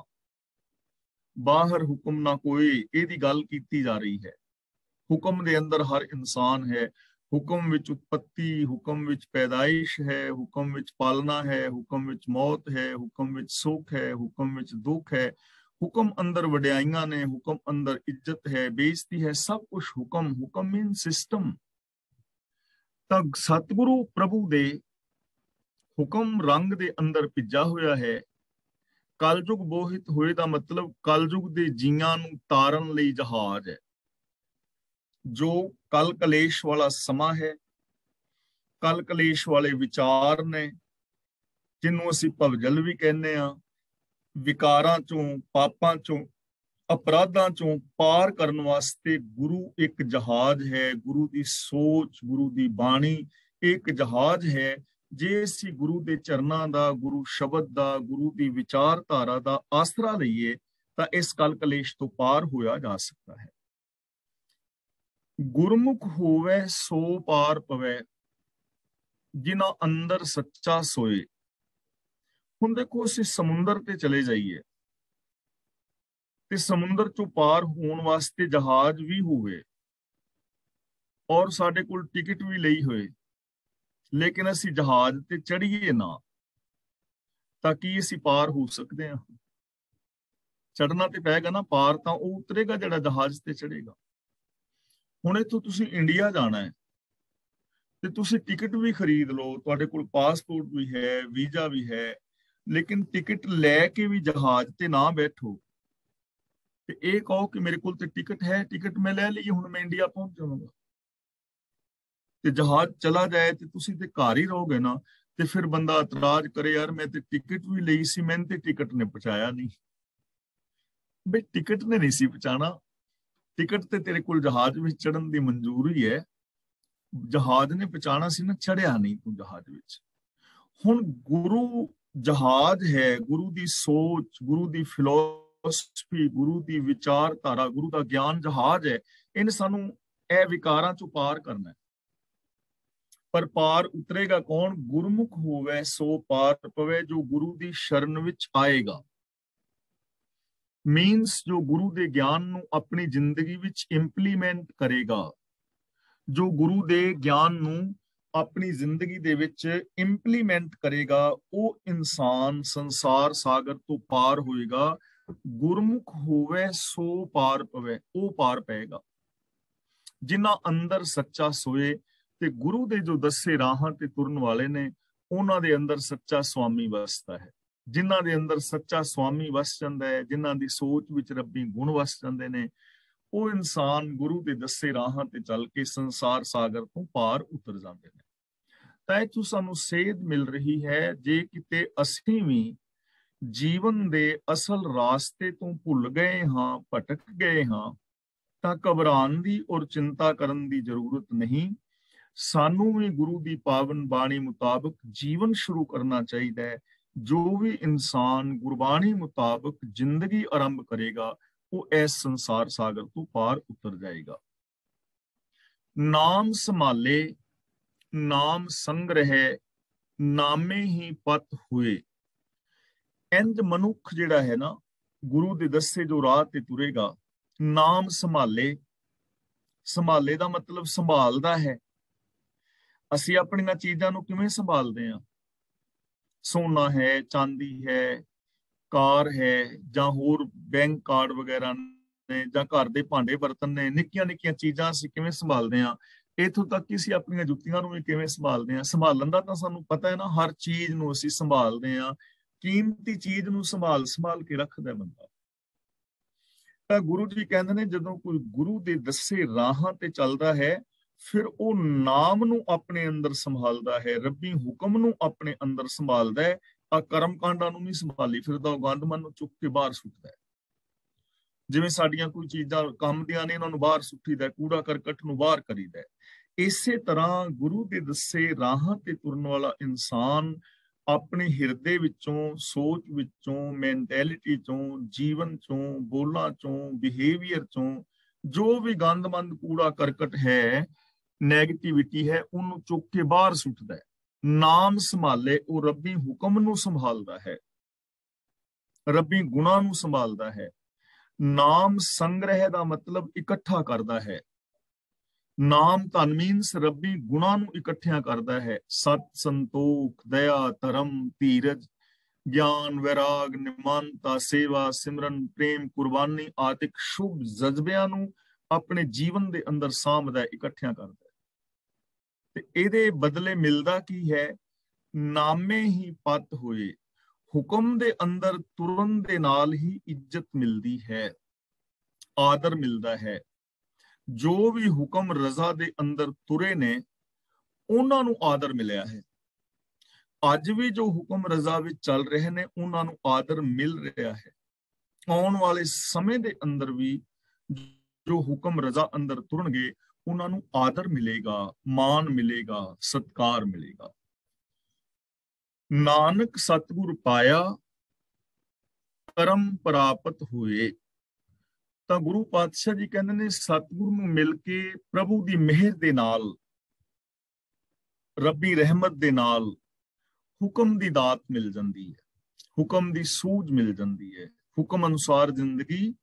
बाहर हुक्म ना कोई, इहदी गल कीती जा रही है। हुक्म दे अंदर हर इंसान है। हुक्म विच उत्पत्ति, हुक्म विच पैदाइश है, हुक्म विच पालना है, हुक्म विच मौत है, हुक्म विच सुख है, हुक्म विच दुख है, हुक्म अंदर वड्याइयां ने, हुक्म अंदर इज्जत है, बेइज्जती है, सब कुछ हुक्म। हुक्म मीन सिस्टम। तां सतगुरु प्रभु दे हुक्म रंग दे अंदर भिजा होया है। कलयुग बोहित होए दा मतलब कलयुग दे जीआं नूं तारन लई जहाज है। जो कल कलेश वाला समा है, कल कलेश वाले विचार ने, जिन्हों असीं भवजल भी कहने आ, विकारां चों, पापां चों, अपराधां चों पार करन वास्ते गुरु एक जहाज है। गुरु दी सोच, गुरु दी बाणी एक जहाज है। जे असीं गुरु दे चरनां दा, गुरु शब्द दा, गुरु दी विचारधारा दा आसरा लईए तां इस कल कलेश तो पार होया जा सकता है। गुरमुख होवे सो पार पवै, जिन्हां अंदर सच्चा सोए। हुण देखो असीं समुंदर ते चले जाइए ते समुंदर चों पार होण वास्ते जहाज भी होवे और साडे कोल टिकट भी लई होए, लेकिन असीं जहाज ते चढ़ीए ना तां की असीं पार हो सकदे हां? चढ़ना ते पैगा ना, पार तां ਉਹ ਉਤਰੇਗਾ ਜਿਹੜਾ जहाज ते चढ़ेगा। ਹੁਣ ਇੱਥੋਂ ਤੁਸੀਂ ਇੰਡੀਆ ਜਾਣਾ ਹੈ ਤੇ ਤੁਸੀਂ ਟਿਕਟ ਵੀ ਖਰੀਦ ਲਓ, ਤੁਹਾਡੇ ਕੋਲ ਪਾਸਪੋਰਟ ਵੀ ਹੈ, ਵੀਜ਼ਾ ਵੀ ਹੈ, ਲੇਕਿਨ ਟਿਕਟ ਲੈ ਕੇ ਵੀ ਜਹਾਜ਼ ਤੇ ਨਾ ਬੈਠੋ ਤੇ ਇਹ ਕਹੋ ਕਿ ਮੇਰੇ ਕੋਲ ਤੇ ਟਿਕਟ ਹੈ, ਟਿਕਟ ਮੈਂ ਲੈ ਲਈ, ਹੁਣ ਮੈਂ ਇੰਡੀਆ ਪਹੁੰਚ ਜਾਵਾਂਗਾ ਤੇ ਜਹਾਜ਼ ਚਲਾ ਜਾਏ ਤੇ ਤੁਸੀਂ ਤੇ ਘਰ ਹੀ ਰਹੋਗੇ ਨਾ। ਤੇ ਫਿਰ ਬੰਦਾ ਇਤਰਾਜ਼ ਕਰੇ, ਯਾਰ ਮੈਂ ਤੇ ਟਿਕਟ ਵੀ ਲਈ ਸੀ, ਮੈਨੂੰ ਤੇ ਟਿਕਟ ਨੇ ਪਹੁੰਚਾਇਆ ਨਹੀਂ। ਬਈ ਟਿਕਟ ਨੇ ਨਹੀਂ ਸੀ ਪਹੁੰਚਾਣਾ, टिकट ते तेरे कोल जहाज में चढ़न दी मंजूरी है, जहाज ने पहुंचाना सी ना, चढ़िया नहीं तू जहाज विच। हुण गुरु जहाज है, गुरु दी सोच, गुरु दी फिलोसफी, गुरु दी विचारधारा, गुरु दा ज्ञान जहाज है। इन सानू ए विकारां चों पार करना है। पर पार उतरेगा कौन? गुरमुख होवे सो पार पवे, जो गुरु दी शरण विच आएगा। मीन्स जो गुरु दे ज्ञान नू अपनी जिंदगी विच इंप्लीमेंट करेगा, जो गुरु दे ज्ञान नू अपनी जिंदगी दे विच इंप्लीमेंट करेगा, वो इंसान संसार सागर तो पार होएगा। गुरमुख होवे सो पार पवे, वो पार पेगा। जिन्ना अंदर सच्चा सोए ते गुरु दे जो दसे राहां ते तुरन वाले ने, उन्हां दे अंदर सच्चा स्वामी वसदा है। जिन्हां दे अंदर सच्चा स्वामी वस जांदा है, जिन्हां दी सोच विच रब्बी गुण वस जांदे ने, ਉਹ ਇਨਸਾਨ ਗੁਰੂ ਦੇ ਦੱਸੇ ਰਾਹਾਂ ਤੇ ਚੱਲ ਕੇ ਸੰਸਾਰ ਸਾਗਰ ਤੋਂ ਪਾਰ ਉਤਰ ਜਾਂਦੇ ਨੇ। ਤਾਂ ਇੱਥੋਂ ਸਾਨੂੰ ਸੇਧ ਮਿਲ ਰਹੀ ਹੈ, ਜੇ ਕਿਤੇ ਅਸੀਂ ਵੀ ਜੀਵਨ ਦੇ ਅਸਲ ਰਾਸਤੇ ਤੋਂ ਭੁੱਲ ਗਏ ਹਾਂ, ਭਟਕ ਗਏ ਹਾਂ, ਤਾਂ ਘਬਰਾਉਣ ਦੀ ਔਰ ਚਿੰਤਾ ਕਰਨ ਦੀ ਜ਼ਰੂਰਤ ਨਹੀਂ। ਸਾਨੂੰ ਵੀ ਗੁਰੂ ਦੀ ਪਾਵਨ ਬਾਣੀ ਮੁਤਾਬਕ ਜੀਵਨ ਸ਼ੁਰੂ ਕਰਨਾ ਚਾਹੀਦਾ ਹੈ। ਜੋ ਵੀ ਇਨਸਾਨ ਗੁਰਬਾਣੀ ਮੁਤਾਬਕ ਜ਼ਿੰਦਗੀ ਆਰੰਭ ਕਰੇਗਾ, वो इस संसार सागर तो पार उतर जाएगा। नाम संभाले नाम संग्रह, नामे ही पत हुए। इंज मनुख जिहड़ा है ना, गुरु दे दसे जो राह ते तुरेगा, नाम संभाले। संभाले दा मतलब संभालदा है। ਅਸੀਂ ਆਪਣੀਆਂ ਚੀਜ਼ਾਂ ਨੂੰ ਕਿਵੇਂ ਸੰਭਾਲਦੇ ਹਾਂ? ਸੋਨਾ ਹੈ, ਚਾਂਦੀ ਹੈ, ਕਾਰ ਹੈ, ਜਾਂ ਹੋਰ ਬੈਂਕ ਕਾਰਡ ਵਗੈਰਾ ਨੇ, ਜਾਂ ਘਰ ਦੇ ਭਾਂਡੇ ਬਰਤਨ ਨੇ, ਨਿੱਕੀਆਂ ਨਿੱਕੀਆਂ ਚੀਜ਼ਾਂ ਅਸੀਂ ਕਿਵੇਂ ਸੰਭਾਲਦੇ ਹਾਂ। ਇੱਥੋਂ ਤੱਕ ਕਿ ਅਸੀਂ ਆਪਣੀਆਂ ਜੁੱਤੀਆਂ ਨੂੰ ਵੀ ਕਿਵੇਂ ਸੰਭਾਲਦੇ ਹਾਂ। ਸੰਭਾਲਣ ਦਾ ਤਾਂ ਸਾਨੂੰ ਪਤਾ ਹੈ ਨਾ, ਹਰ ਚੀਜ਼ ਨੂੰ ਅਸੀਂ ਸੰਭਾਲਦੇ ਹਾਂ। ਕੀਮਤੀ ਚੀਜ਼ ਨੂੰ ਸੰਭਾਲ ਕੇ ਰੱਖਦਾ ਬੰਦਾ। ਤਾਂ ਗੁਰੂ ਜੀ ਕਹਿੰਦੇ ਨੇ, ਜਦੋਂ ਕੋਈ ਗੁਰੂ ਦੇ ਦੱਸੇ ਰਾਹਾਂ ਤੇ ਚੱਲਦਾ ਹੈ, ਫਿਰ ਉਹ ਨਾਮ ਨੂੰ ਆਪਣੇ ਅੰਦਰ ਸੰਭਾਲਦਾ ਹੈ, ਰੱਬੀ ਹੁਕਮ ਨੂੰ ਆਪਣੇ ਅੰਦਰ ਸੰਭਾਲਦਾ ਹੈ। ਆ ਕਰਮ ਕਾਂਡਾਂ ਨੂੰ ਨਹੀਂ ਸੰਭਾਲੀ ਫਿਰਦਾ, ਉਹ ਗੰਦਮਨ ਨੂੰ ਚੁੱਕ ਕੇ ਬਾਹਰ ਸੁੱਟਦਾ ਹੈ। ਜਿਵੇਂ ਸਾਡੀਆਂ ਕੋਈ ਚੀਜ਼ਾਂ ਕੰਮ ਦੀਆਂ ਨੇ, ਇਹਨਾਂ ਨੂੰ ਬਾਹਰ ਸੁੱਟੀਦਾ, ਕੂੜਾ ਕਰਕਟ ਨੂੰ ਬਾਹਰ ਕਰੀਦਾ। ਇਸੇ ਤਰ੍ਹਾਂ ਗੁਰੂ ਦੇ ਦੱਸੇ ਰਾਹਾਂ ਤੇ ਤੁਰਨ ਵਾਲਾ ਇਨਸਾਨ ਆਪਣੇ ਹਿਰਦੇ ਵਿੱਚੋਂ, ਸੋਚ ਵਿੱਚੋਂ, ਮੈਂਟੈਲਿਟੀ ਚੋਂ, ਜੀਵਨ ਚੋਂ, ਬੋਲਾਂ ਚੋਂ, ਬਿਹੇਵੀਅਰ ਚੋਂ ਜੋ ਵੀ ਗੰਦਮੰਦ ਕੂੜਾ ਕਰਕਟ ਹੈ, ਨੈਗੇਟਿਵਿਟੀ ਹੈ, ਉਹਨੂੰ ਚੁੱਕ ਕੇ ਬਾਹਰ ਸੁੱਟਦਾ ਹੈ। ਨਾਮ ਸੰਭਾਲੇ, ਉਹ ਰੱਬੀ ਹੁਕਮ ਨੂੰ ਸੰਭਾਲਦਾ ਹੈ, ਰੱਬੀ ਗੁਣਾਂ ਨੂੰ ਸੰਭਾਲਦਾ ਹੈ। ਨਾਮ ਸੰਗ੍ਰਹਿ ਦਾ ਮਤਲਬ ਇਕੱਠਾ ਕਰਦਾ ਹੈ। ਨਾਮ ਧਨ ਮੀਨਸ ਰੱਬੀ ਗੁਣਾਂ ਨੂੰ ਇਕੱਠਿਆਂ ਕਰਦਾ ਹੈ। ਸਤ, ਸੰਤੋਖ, ਦਇਆ, ਧਰਮ, ਧੀਰਜ, ਗਿਆਨ, ਵੈਰਾਗ, ਨਿਮਾਨਤਾ, ਸੇਵਾ, ਸਿਮਰਨ, ਪ੍ਰੇਮ, ਕੁਰਬਾਨੀ ਆਦਿਕ ਸ਼ੁਭ ਜਜ਼ਬਿਆਂ ਨੂੰ ਆਪਣੇ ਜੀਵਨ ਦੇ ਅੰਦਰ ਸਾਂਭਦਾ, ਇਕੱਠਿਆਂ ਕਰਦਾ। ਤੇ ਇਹਦੇ ਬਦਲੇ ਮਿਲਦਾ ਕੀ ਹੈ? ਨਾਮੇ ਹੀ ਪਤ ਹੋਏ। ਹੁਕਮ ਦੇ ਅੰਦਰ ਤੁਰਨ ਦੇ ਨਾਲ ਹੀ ਇੱਜ਼ਤ ਮਿਲਦੀ ਹੈ, ਆਦਰ ਮਿਲਦਾ ਹੈ। ਜੋ ਵੀ ਹੁਕਮ ਰਜ਼ਾ ਦੇ ਅੰਦਰ ਤੁਰੇ ਨੇ, ਉਹਨਾਂ ਨੂੰ ਆਦਰ ਮਿਲਿਆ ਹੈ। ਅੱਜ ਵੀ ਜੋ ਹੁਕਮ ਰਜ਼ਾ ਵਿੱਚ ਚੱਲ ਰਹੇ ਨੇ, ਉਹਨਾਂ ਨੂੰ ਆਦਰ ਮਿਲ ਰਿਹਾ ਹੈ। ਆਉਣ ਵਾਲੇ ਸਮੇਂ ਦੇ ਅੰਦਰ ਵੀ ਜੋ ਹੁਕਮ ਰਜ਼ਾ ਅੰਦਰ ਤੁਰਨਗੇ, ਉਹਨਾਂ ਨੂੰ ਆਦਰ ਮਿਲੇਗਾ, ਮਾਣ ਮਿਲੇਗਾ, ਸਤਕਾਰ ਮਿਲੇਗਾ। ਨਾਨਕ ਸਤਿਗੁਰ ਪਾਇਆ, ਕਰਮ ਪ੍ਰਾਪਤ ਹੋਏ। ਤਾਂ ਗੁਰੂ ਪਾਤਸ਼ਾਹ ਜੀ ਕਹਿੰਦੇ ਨੇ, ਸਤਿਗੁਰੂ ਨੂੰ ਮਿਲ ਕੇ ਪ੍ਰਭੂ ਦੀ ਮਿਹਰ ਦੇ ਨਾਲ, ਰੱਬੀ ਰਹਿਮਤ ਦੇ ਨਾਲ ਹੁਕਮ ਦੀ ਦਾਤ ਮਿਲ ਜਾਂਦੀ ਹੈ, ਹੁਕਮ ਦੀ ਸੂਝ ਮਿਲ ਜਾਂਦੀ ਹੈ। ਹੁਕਮ ਅਨੁਸਾਰ ਜ਼ਿੰਦਗੀ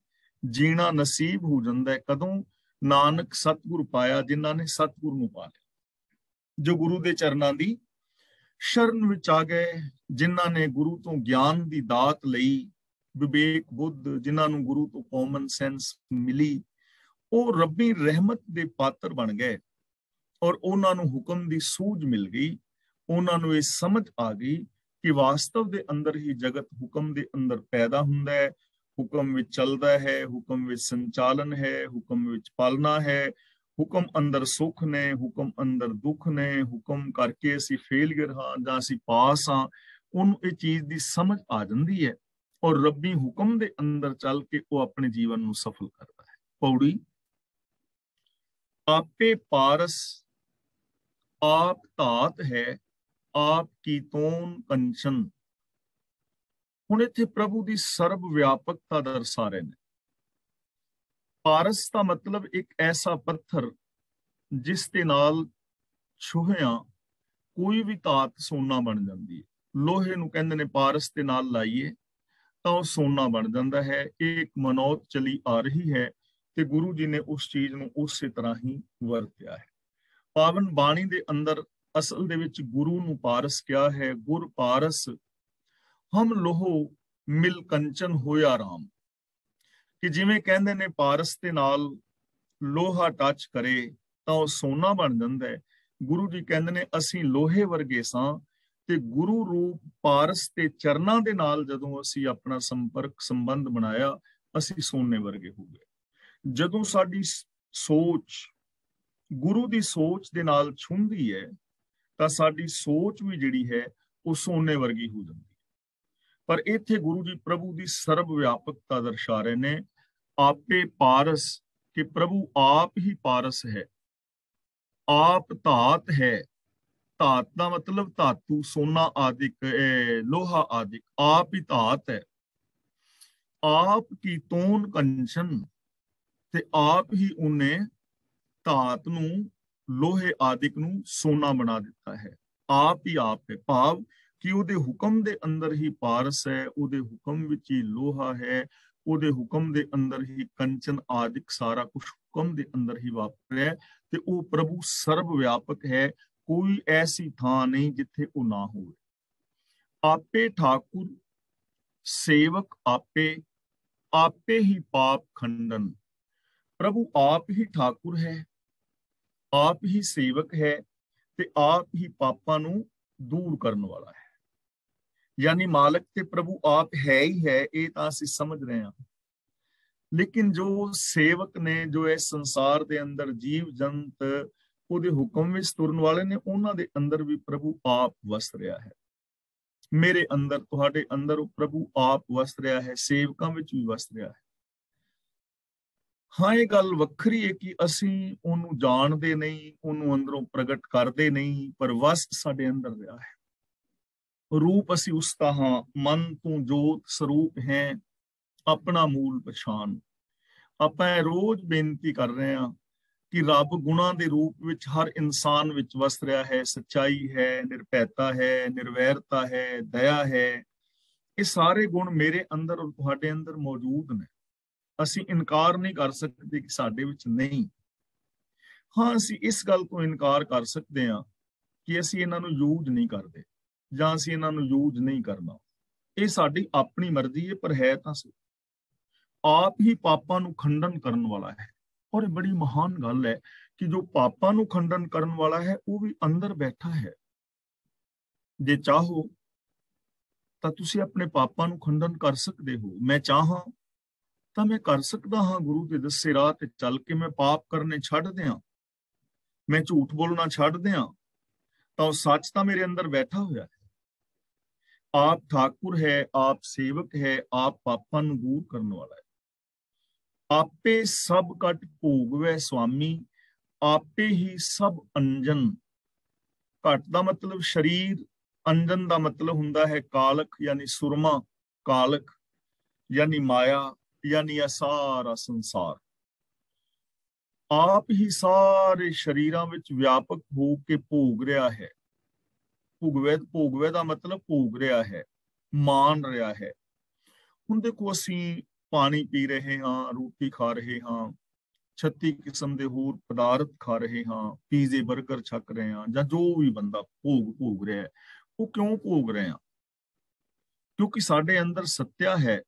ਜੀਣਾ ਨਸੀਬ ਹੋ ਜਾਂਦਾ ਹੈ। ਕਦੋਂ? ਨਾਨਕ ਸਤਿਗੁਰ ਪਾਇਆ, ਜਿਨ੍ਹਾਂ ਨੇ ਸਤਿਗੁਰ ਨੂੰ ਪਾ ਲਿਆ, ਜੋ ਗੁਰੂ ਦੇ ਚਰਨਾਂ ਦੀ ਸ਼ਰਨ ਵਿੱਚ ਆ ਗਏ, ਜਿਨ੍ਹਾਂ ਨੇ ਗੁਰੂ ਤੋਂ ਗਿਆਨ ਦੀ ਦਾਤ ਲਈ, ਵਿਵੇਕ ਬੁੱਧ, ਜਿਨ੍ਹਾਂ ਨੂੰ ਗੁਰੂ ਤੋਂ ਕਾਮਨ ਸੈਂਸ ਮਿਲੀ, ਉਹ ਰੱਬੀ ਰਹਿਮਤ ਦੇ ਪਾਤਰ ਬਣ ਗਏ। ਔਰ ਉਹਨਾਂ ਨੂੰ ਹੁਕਮ ਦੀ ਸੂਝ ਮਿਲ ਗਈ। ਉਹਨਾਂ ਨੂੰ ਇਹ ਸਮਝ ਆ ਗਈ ਕਿ ਵਾਸਤਵ ਦੇ ਅੰਦਰ ਹੀ ਜਗਤ ਹੁਕਮ ਦੇ ਅੰਦਰ ਪੈਦਾ ਹੁੰਦਾ ਹੈ, ਹੁਕਮ ਵਿੱਚ ਚੱਲਦਾ ਹੈ, ਹੁਕਮ ਵਿੱਚ ਸੰਚਾਲਨ ਹੈ, ਹੁਕਮ ਵਿੱਚ ਪਾਲਣਾ ਹੈ। ਹੁਕਮ ਅੰਦਰ ਸੁੱਖ ਨੇ, ਹੁਕਮ ਅੰਦਰ ਦੁੱਖ ਨੇ। ਹੁਕਮ ਕਰਕੇ ਅਸੀਂ ਫੇਲਅਰ ਹਾਂ ਜਾਂ ਅਸੀਂ ਪਾਸ ਹਾਂ, ਉਹਨੂੰ ਇਹ ਚੀਜ਼ ਦੀ ਸਮਝ ਆ ਜਾਂਦੀ ਹੈ। ਔਰ ਰੱਬੀ ਹੁਕਮ ਦੇ ਅੰਦਰ ਚੱਲ ਕੇ ਉਹ ਆਪਣੇ ਜੀਵਨ ਨੂੰ ਸਫਲ ਕਰਦਾ ਹੈ। ਪੌੜੀ आपे पारस आप ਧਾਤ ਹੈ ਆਪ ਕੀ ਤੋਨ ਕੰਚਨ। ਹੁਣ ਇੱਥੇ ਪ੍ਰਭੂ ਦੀ ਸਰਬ ਵਿਆਪਕਤਾ ਦਰਸਾ ਰਹੇ ਨੇ। ਪਾਰਸ ਦਾ ਮਤਲਬ ਇੱਕ ਐਸਾ ਪੱਥਰ ਜਿਸ ਦੇ ਨਾਲ ਛੂਹਿਆਂ ਕੋਈ ਵੀ ਧਾਤ ਸੋਨਾ ਬਣ ਜਾਂਦੀ ਹੈ। ਲੋਹੇ ਨੂੰ ਕਹਿੰਦੇ ਨੇ ਪਾਰਸ ਦੇ ਨਾਲ ਲਾਈਏ ਤਾਂ ਉਹ ਸੋਨਾ ਬਣ ਜਾਂਦਾ ਹੈ। ਇਹ ਇੱਕ ਮਨੌਤ ਚਲੀ ਆ ਰਹੀ ਹੈ ਤੇ ਗੁਰੂ ਜੀ ਨੇ ਉਸ ਚੀਜ਼ ਨੂੰ ਉਸੇ ਤਰ੍ਹਾਂ ਹੀ ਵਰਤਿਆ ਹੈ। ਪਾਵਨ ਬਾਣੀ ਦੇ ਅੰਦਰ ਅਸਲ ਦੇ ਵਿੱਚ ਗੁਰੂ ਨੂੰ ਪਾਰਸ ਕਿਹਾ ਹੈ। ਗੁਰ ਪਾਰਸ ਹਮ ਲੋਹੋ ਮਿਲ ਕੰਚਨ ਹੋਇਆ ਰਾਮ। ਕਿ ਜਿਵੇਂ ਕਹਿੰਦੇ ਨੇ ਪਾਰਸ ਦੇ ਨਾਲ ਲੋਹਾ ਟੱਚ ਕਰੇ ਤਾਂ ਉਹ ਸੋਨਾ ਬਣ ਜਾਂਦਾ ਹੈ। ਗੁਰੂ ਜੀ ਕਹਿੰਦੇ ਨੇ ਅਸੀਂ ਲੋਹੇ ਵਰਗੇ ਸਾਂ ਤੇ ਗੁਰੂ ਰੂਪ ਪਾਰਸ ਤੇ ਚਰਨਾਂ ਦੇ ਨਾਲ ਜਦੋਂ ਅਸੀਂ ਆਪਣਾ ਸੰਪਰਕ ਸੰਬੰਧ ਬਣਾਇਆ ਅਸੀਂ ਸੋਨੇ ਵਰਗੇ ਹੋ ਗਏ। ਜਦੋਂ ਸਾਡੀ ਸੋਚ ਗੁਰੂ ਦੀ ਸੋਚ ਦੇ ਨਾਲ ਛੁੰਦੀ ਹੈ ਤਾਂ ਸਾਡੀ ਸੋਚ ਵੀ ਜਿਹੜੀ ਹੈ ਉਹ ਸੋਨੇ ਵਰਗੀ ਹੋ ਜਾਂਦੀ ਹੈ। ਪਰ ਇੱਥੇ ਗੁਰੂ ਜੀ ਪ੍ਰਭੂ ਦੀ ਸਰਬ ਵਿਆਪਕਤਾ ਦਰਸਾ ਰਹੇ ਨੇ। ਆਪੇ ਪਾਰਸ ਕਿ ਪ੍ਰਭੂ ਆਪ ਹੀ ਪਾਰਸ ਹੈ। ਆਪ ਧਾਤ ਹੈ। ਧਾਤ ਦਾ ਮਤਲਬ ਧਾਤੂ, ਸੋਨਾ ਆਦਿਕ, ਲੋਹਾ ਆਦਿਕ। ਆਪ ਹੀ ਧਾਤ ਹੈ। ਆਪ ਕੀ ਤੋਨ ਕੰਚਨ ਤੇ ਆਪ ਹੀ ਉਹਨੇ ਧਾਤ ਨੂੰ, ਲੋਹੇ ਆਦਿਕ ਨੂੰ ਸੋਨਾ ਬਣਾ ਦਿੱਤਾ ਹੈ। ਆਪ ਹੀ ਆਪ ਹੈ, ਭਾਵ ਕਿ ਉਹਦੇ ਹੁਕਮ ਦੇ ਅੰਦਰ ਹੀ ਪਾਰਸ ਹੈ, ਉਹਦੇ ਹੁਕਮ ਵਿੱਚ ਹੀ ਲੋਹਾ ਹੈ, ਉਹਦੇ ਹੁਕਮ ਦੇ ਅੰਦਰ ਹੀ ਕੰਚਨ ਆਦਿਕ ਸਾਰਾ ਕੁਝ ਹੁਕਮ ਦੇ ਅੰਦਰ ਹੀ ਵਾਪਰਿਆ ਤੇ ਉਹ ਪ੍ਰਭੂ ਸਰਬ ਵਿਆਪਕ ਹੈ। ਕੋਈ ਐਸੀ ਥਾਂ ਨਹੀਂ ਜਿੱਥੇ ਉਹ ਨਾ ਹੋਵੇ। ਆਪੇ ਠਾਕੁਰ ਸੇਵਕ ਆਪੇ, ਆਪੇ ਹੀ ਪਾਪ ਖੰਡਨ। ਪ੍ਰਭੂ ਆਪ ਹੀ ਠਾਕੁਰ ਹੈ, ਆਪ ਹੀ ਸੇਵਕ ਹੈ ਤੇ ਆਪ ਹੀ ਪਾਪਾਂ ਨੂੰ ਦੂਰ ਕਰਨ ਵਾਲਾ ਹੈ। ਯਾਨੀ ਮਾਲਕ ਤੇ ਪ੍ਰਭੂ ਆਪ ਹੈ ਹੀ ਹੈ, ਇਹ ਤਾਂ ਅਸੀਂ ਸਮਝ ਰਹੇ ਹਾਂ। ਲੇਕਿਨ ਜੋ ਸੇਵਕ ਨੇ, ਜੋ ਇਸ ਸੰਸਾਰ ਦੇ ਅੰਦਰ ਜੀਵ ਜੰਤ ਉਹਦੇ ਹੁਕਮ ਵਿੱਚ ਤੁਰਨ ਵਾਲੇ ਨੇ, ਉਹਨਾਂ ਦੇ ਅੰਦਰ ਵੀ ਪ੍ਰਭੂ ਆਪ ਵਸ ਰਿਹਾ ਹੈ। ਮੇਰੇ ਅੰਦਰ, ਤੁਹਾਡੇ ਅੰਦਰ ਉਹ ਪ੍ਰਭੂ ਆਪ ਵਸ ਰਿਹਾ ਹੈ, ਸੇਵਕਾਂ ਵਿੱਚ ਵੀ ਵਸ ਰਿਹਾ ਹੈ। ਹਾਂ, ਇਹ ਗੱਲ ਵੱਖਰੀ ਹੈ ਕਿ ਅਸੀਂ ਉਹਨੂੰ ਜਾਣਦੇ ਨਹੀਂ, ਉਹਨੂੰ ਅੰਦਰੋਂ ਪ੍ਰਗਟ ਕਰਦੇ ਨਹੀਂ, ਪਰ ਵਸ ਸਾਡੇ ਅੰਦਰ ਰਿਹਾ ਹੈ। ਰੂਪ ਅਸੀਂ ਉਸ ਦਾ ਹਾਂ, ਮਨ ਤੂੰ ਜੋਤ ਸਰੂਪ ਹੈ, ਆਪਣਾ ਮੂਲ ਪਛਾਣ। ਆਪਾਂ ਇਹ ਰੋਜ਼ ਬੇਨਤੀ ਕਰ ਰਹੇ ਹਾਂ ਕਿ ਰੱਬ ਗੁਣਾਂ ਦੇ ਰੂਪ ਵਿੱਚ ਹਰ ਇਨਸਾਨ ਵਿੱਚ ਵਸ ਰਿਹਾ ਹੈ। ਸੱਚਾਈ ਹੈ, ਨਿਰਭੈਤਾ ਹੈ, ਨਿਰਵੈਰਤਾ ਹੈ, ਦਇਆ ਹੈ। ਇਹ ਸਾਰੇ ਗੁਣ ਮੇਰੇ ਅੰਦਰ ਔਰ ਤੁਹਾਡੇ ਅੰਦਰ ਮੌਜੂਦ ਨੇ। ਅਸੀਂ ਇਨਕਾਰ ਨਹੀਂ ਕਰ ਸਕਦੇ ਕਿ ਸਾਡੇ ਵਿੱਚ ਨਹੀਂ। ਹਾਂ, ਅਸੀਂ ਇਸ ਗੱਲ ਤੋਂ ਇਨਕਾਰ ਕਰ ਸਕਦੇ ਹਾਂ ਕਿ ਅਸੀਂ ਇਹਨਾਂ ਨੂੰ ਯੂਜ਼ ਨਹੀਂ ਕਰਦੇ ਜਾਂ ਅਸੀਂ ਇਹਨਾਂ ਨੂੰ ਯੂਜ਼ ਨਹੀਂ ਕਰਨਾ। ਇਹ ਸਾਡੀ ਆਪਣੀ ਮਰਜ਼ੀ ਹੈ, ਪਰ ਹੈ ਤਾਂ ਸਹੀ। ਆਪ ਹੀ ਪਾਪਾਂ ਨੂੰ ਖੰਡਨ ਕਰਨ ਵਾਲਾ ਹੈ। ਔਰ ਇਹ ਬੜੀ ਮਹਾਨ ਗੱਲ ਹੈ ਕਿ ਜੋ ਪਾਪਾਂ ਨੂੰ ਖੰਡਨ ਕਰਨ ਵਾਲਾ ਹੈ ਉਹ ਵੀ ਅੰਦਰ ਬੈਠਾ ਹੈ। ਜੇ ਚਾਹੋ ਤਾਂ ਤੁਸੀਂ ਆਪਣੇ ਪਾਪਾਂ ਨੂੰ ਖੰਡਨ ਕਰ ਸਕਦੇ ਹੋ। ਮੈਂ ਚਾਹਾਂ ਤਾਂ ਮੈਂ ਕਰ ਸਕਦਾ ਹਾਂ। ਗੁਰੂ ਦੇ ਦੱਸੇ ਰਾਹ ਤੇ ਚੱਲ ਕੇ ਮੈਂ ਪਾਪ ਕਰਨੇ ਛੱਡ ਦਿਆਂ, ਮੈਂ ਝੂਠ ਬੋਲਣਾ ਛੱਡ ਦਿਆਂ, ਤਾਂ ਉਹ ਸੱਚ ਤਾਂ ਮੇਰੇ ਅੰਦਰ ਬੈਠਾ ਹੋਇਆ ਹੈ। ਆਪ ਠਾਕੁਰ ਹੈ, ਆਪ ਸੇਵਕ ਹੈ, ਆਪ ਪਾਪਾਂ ਨੂੰ ਦੂਰ ਕਰਨ ਵਾਲਾ ਹੈ। ਆਪੇ ਸਭ ਕਟ ਭੋਗਵੈ ਸੁਆਮੀ, ਆਪੇ ਹੀ ਸਭ ਅੰਜਨ। ਘਟ ਦਾ ਮਤਲਬ ਸਰੀਰ, ਅੰਜਨ ਦਾ ਮਤਲਬ ਹੁੰਦਾ ਹੈ ਕਾਲਕ, ਯਾਨੀ ਸੁਰਮਾ, ਕਾਲਕ ਯਾਨੀ ਮਾਇਆ, ਯਾਨੀ ਇਹ ਸਾਰਾ ਸੰਸਾਰ। ਆਪ ਹੀ ਸਾਰੇ ਸ਼ਰੀਰਾਂ ਵਿੱਚ ਵਿਆਪਕ ਹੋ ਕੇ ਭੋਗ ਰਿਹਾ ਹੈ। ਭੋਗਵੇ ਦਾ ਮਤਲਬ ਭੋਗ ਰਿਹਾ ਹੈ, ਮਾਣ ਰਿਹਾ ਹੈ। ਹੁਣ ਦੇਖੋ, ਅਸੀਂ ਪਾਣੀ ਪੀ ਰਹੇ ਹਾਂ, ਰੋਟੀ ਖਾ ਰਹੇ ਹਾਂ, 36 ਕਿਸਮ ਦੇ ਹੋਰ ਪਦਾਰਥ ਖਾ ਰਹੇ ਹਾਂ, ਪੀਜ਼ੇ ਬਰਗਰ ਛਕ ਰਹੇ ਹਾਂ, ਜਾਂ ਜੋ ਵੀ ਬੰਦਾ ਭੋਗ ਰਿਹਾ ਹੈ, ਉਹ ਕਿਉਂ ਭੋਗ ਰਹੇ ਹਾਂ? ਕਿਉਂਕਿ ਸਾਡੇ ਅੰਦਰ ਸੱਤਿਆ ਹੈ,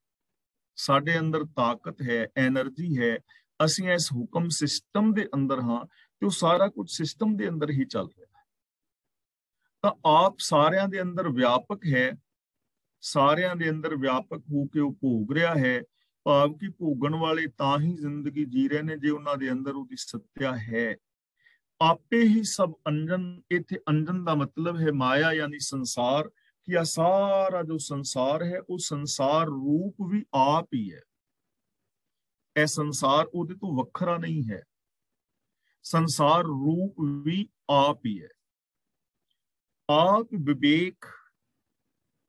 ਸਾਡੇ ਅੰਦਰ ਤਾਕਤ ਹੈ, ਐਨਰਜੀ ਹੈ। ਅਸੀਂ ਇਸ ਹੁਕਮ ਸਿਸਟਮ ਦੇ ਅੰਦਰ ਹਾਂ ਤੇ ਉਹ ਸਾਰਾ ਕੁਝ ਸਿਸਟਮ ਦੇ ਅੰਦਰ ਹੀ ਚੱਲ ਰਿਹਾ ਹੈ। ਤਾਂ ਆਪ ਸਾਰਿਆਂ ਦੇ ਅੰਦਰ ਵਿਆਪਕ ਹੈ, ਸਾਰਿਆਂ ਦੇ ਅੰਦਰ ਵਿਆਪਕ ਹੋ ਕੇ ਉਹ ਭੋਗ ਰਿਹਾ ਹੈ। ਭਾਵ ਕਿ ਭੋਗਣ ਵਾਲੇ ਤਾਂ ਹੀ ਜ਼ਿੰਦਗੀ ਜੀ ਰਹੇ ਨੇ ਜੇ ਉਹਨਾਂ ਦੇ ਅੰਦਰ ਉਹਦੀ ਸੱਤਿਆ ਹੈ। ਆਪੇ ਹੀ ਸਭ ਅੰਜਨ, ਇੱਥੇ ਅੰਜਨ ਦਾ ਮਤਲਬ ਹੈ ਮਾਇਆ, ਯਾਨੀ ਸੰਸਾਰ। ਕਿ ਇਹ ਸਾਰਾ ਜੋ ਸੰਸਾਰ ਹੈ ਉਹ ਸੰਸਾਰ ਰੂਪ ਵੀ ਆਪ ਹੀ ਹੈ। ਇਹ ਸੰਸਾਰ ਉਹਦੇ ਤੋਂ ਵੱਖਰਾ ਨਹੀਂ ਹੈ। ਸੰਸਾਰ ਰੂਪ ਵੀ ਆਪ ਹੀ ਹੈ। ਆਪ ਵਿਵੇਕ,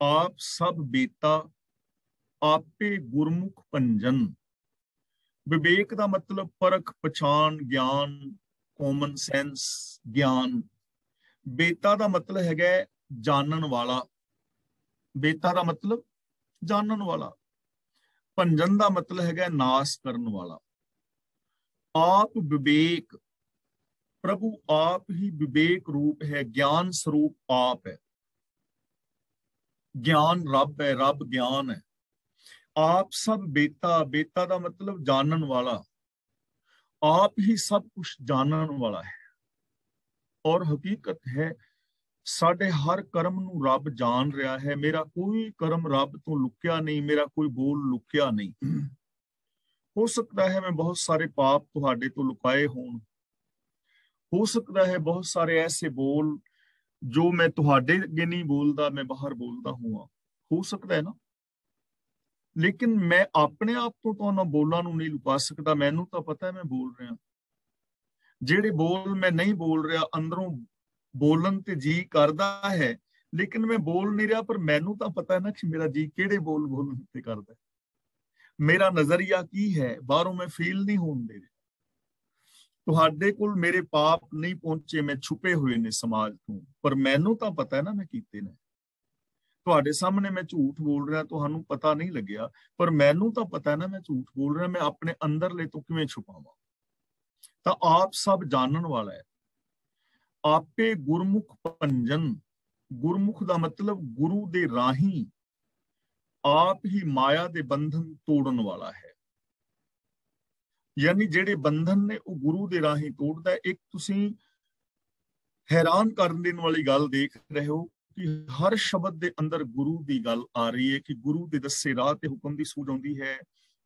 ਆਪ ਸਭ ਬੇਤਾ, ਆਪੇ ਗੁਰਮੁਖ ਭੰਜਨ। ਵਿਵੇਕ ਦਾ ਮਤਲਬ ਪਰਖ, ਪਛਾਣ, ਗਿਆਨ, ਕਾਮਨ ਸੈਂਸ, ਗਿਆਨ। ਬੇਤਾ ਦਾ ਮਤਲਬ ਹੈਗਾ ਜਾਣਨ ਵਾਲਾ। ਬੇਤਾ ਦਾ ਮਤਲਬ ਜਾਣਨ ਵਾਲਾ। ਭੰਜਨ ਦਾ ਮਤਲਬ ਹੈਗਾ ਨਾਸ ਕਰਨ ਵਾਲਾ। ਆਪ ਵਿਵੇਕ, ਪ੍ਰਭੂ ਆਪ ਹੀ ਵਿਵੇਕ ਰੂਪ ਹੈ, ਗਿਆਨ ਸਰੂਪ ਆਪ ਹੈ। ਗਿਆਨ ਰੱਬ ਹੈ, ਰੱਬ ਗਿਆਨ ਹੈ। ਆਪ ਸਭ ਬੇਤਾ, ਬੇਤਾ ਦਾ ਮਤਲਬ ਜਾਣਨ ਵਾਲਾ। ਆਪ ਹੀ ਸਭ ਕੁਝ ਜਾਣਨ ਵਾਲਾ ਹੈ। ਔਰ ਹਕੀਕਤ ਹੈ ਸਾਡੇ ਹਰ ਕਰਮ ਨੂੰ ਰੱਬ ਜਾਣ ਰਿਹਾ ਹੈ। ਮੇਰਾ ਕੋਈ ਕਰਮ ਰੱਬ ਤੋਂ ਲੁਕਿਆ ਨਹੀਂ, ਮੇਰਾ ਕੋਈ ਬੋਲ ਲੁਕਿਆ ਨਹੀਂ। ਹੋ ਸਕਦਾ ਹੈ ਮੈਂ ਬਹੁਤ ਸਾਰੇ ਪਾਪ ਤੁਹਾਡੇ ਤੋਂ ਲੁਕਾਏ ਹੋਣ। ਹੋ ਸਕਦਾ ਹੈ ਬਹੁਤ ਸਾਰੇ ਐਸੇ ਬੋਲ ਜੋ ਮੈਂ ਤੁਹਾਡੇ ਅੱਗੇ ਨਹੀਂ ਬੋਲਦਾ, ਮੈਂ ਬਾਹਰ ਬੋਲਦਾ ਹਾਂ। ਹੋ ਸਕਦਾ ਹੈ ਨਾ। ਲੇਕਿਨ ਮੈਂ ਆਪਣੇ ਆਪ ਤੋਂ ਤਾਂ ਉਹਨਾਂ ਬੋਲਾਂ ਨੂੰ ਨਹੀਂ ਲੁਕਾ ਸਕਦਾ। ਮੈਨੂੰ ਤਾਂ ਪਤਾ ਹੈ ਮੈਂ ਬੋਲ ਰਿਹਾ। ਜਿਹੜੇ ਬੋਲ ਮੈਂ ਨਹੀਂ ਬੋਲ ਰਿਹਾ, ਅੰਦਰੋਂ ਬੋਲਣ ਤੇ ਜੀ ਕਰਦਾ ਹੈ, ਲੇਕਿਨ ਮੈਂ ਬੋਲ ਨਹੀਂ ਰਿਹਾ। ਪਰ ਮੈਨੂੰ ਤਾਂ ਪਤਾ ਹੈ ਨਾ ਕਿ ਮੇਰਾ ਜੀ ਕਿਹੜੇ ਬੋਲ ਬੋਲਣ ਤੇ ਕਰਦਾ। ਮੇਰਾ ਨਜ਼ਰੀਆ ਕੀ ਹੈ, ਬਾਹਰੋਂ ਮੈਂ ਫੀਲ ਨਹੀਂ ਹੋਣ ਦੇ ਰਿਹਾ। ਤੁਹਾਡੇ ਕੋਲ ਮੇਰੇ ਪਾਪ ਨਹੀਂ ਪਹੁੰਚੇ, ਮੈਂ ਛੁਪੇ ਹੋਏ ਨੇ ਸਮਾਜ ਤੋਂ, ਪਰ ਮੈਨੂੰ ਤਾਂ ਪਤਾ ਹੈ ਨਾ ਮੈਂ ਕੀਤੇ ਨੇ। ਤੁਹਾਡੇ ਸਾਹਮਣੇ ਮੈਂ ਝੂਠ ਬੋਲ ਰਿਹਾ, ਤੁਹਾਨੂੰ ਪਤਾ ਨਹੀਂ ਲੱਗਿਆ, ਪਰ ਮੈਨੂੰ ਤਾਂ ਪਤਾ ਹੈ ਨਾ ਮੈਂ ਝੂਠ ਬੋਲ ਰਿਹਾ। ਮੈਂ ਆਪਣੇ ਅੰਦਰਲੇ ਤੋਂ ਕਿਵੇਂ ਛੁਪਾਵਾਂ। ਤਾਂ ਆਪ ਸਭ ਜਾਣਨ ਵਾਲਾ ਹੈ। ਆਪੇ ਗੁਰਮੁਖ ਭੰਜਨ। ਗੁਰਮੁਖ ਦਾ ਮਤਲਬ ਗੁਰੂ ਦੇ ਰਾਹੀਂ ਆਪ ਹੀ ਮਾਇਆ ਦੇ ਬੰਧਨ ਤੋੜਨ ਵਾਲਾ ਹੈ। ਯਾਨੀ ਜਿਹੜੇ ਬੰਧਨ ਨੇ ਉਹ ਗੁਰੂ ਦੇ ਰਾਹੀਂ ਤੋੜਦਾ ਹੈ। ਇੱਕ ਤੁਸੀਂ ਹੈਰਾਨ ਕਰਨ ਦੇਣ ਵਾਲੀ ਗੱਲ ਦੇਖ ਰਹੇ ਹੋ ਕਿ ਹਰ ਸ਼ਬਦ ਦੇ ਅੰਦਰ ਗੁਰੂ ਦੀ ਗੱਲ ਆ ਰਹੀ ਹੈ ਕਿ ਗੁਰੂ ਦੇ ਦੱਸੇ ਰਾਹ ਤੇ ਹੁਕਮ ਦੀ ਸੂਝ ਆਉਂਦੀ ਹੈ।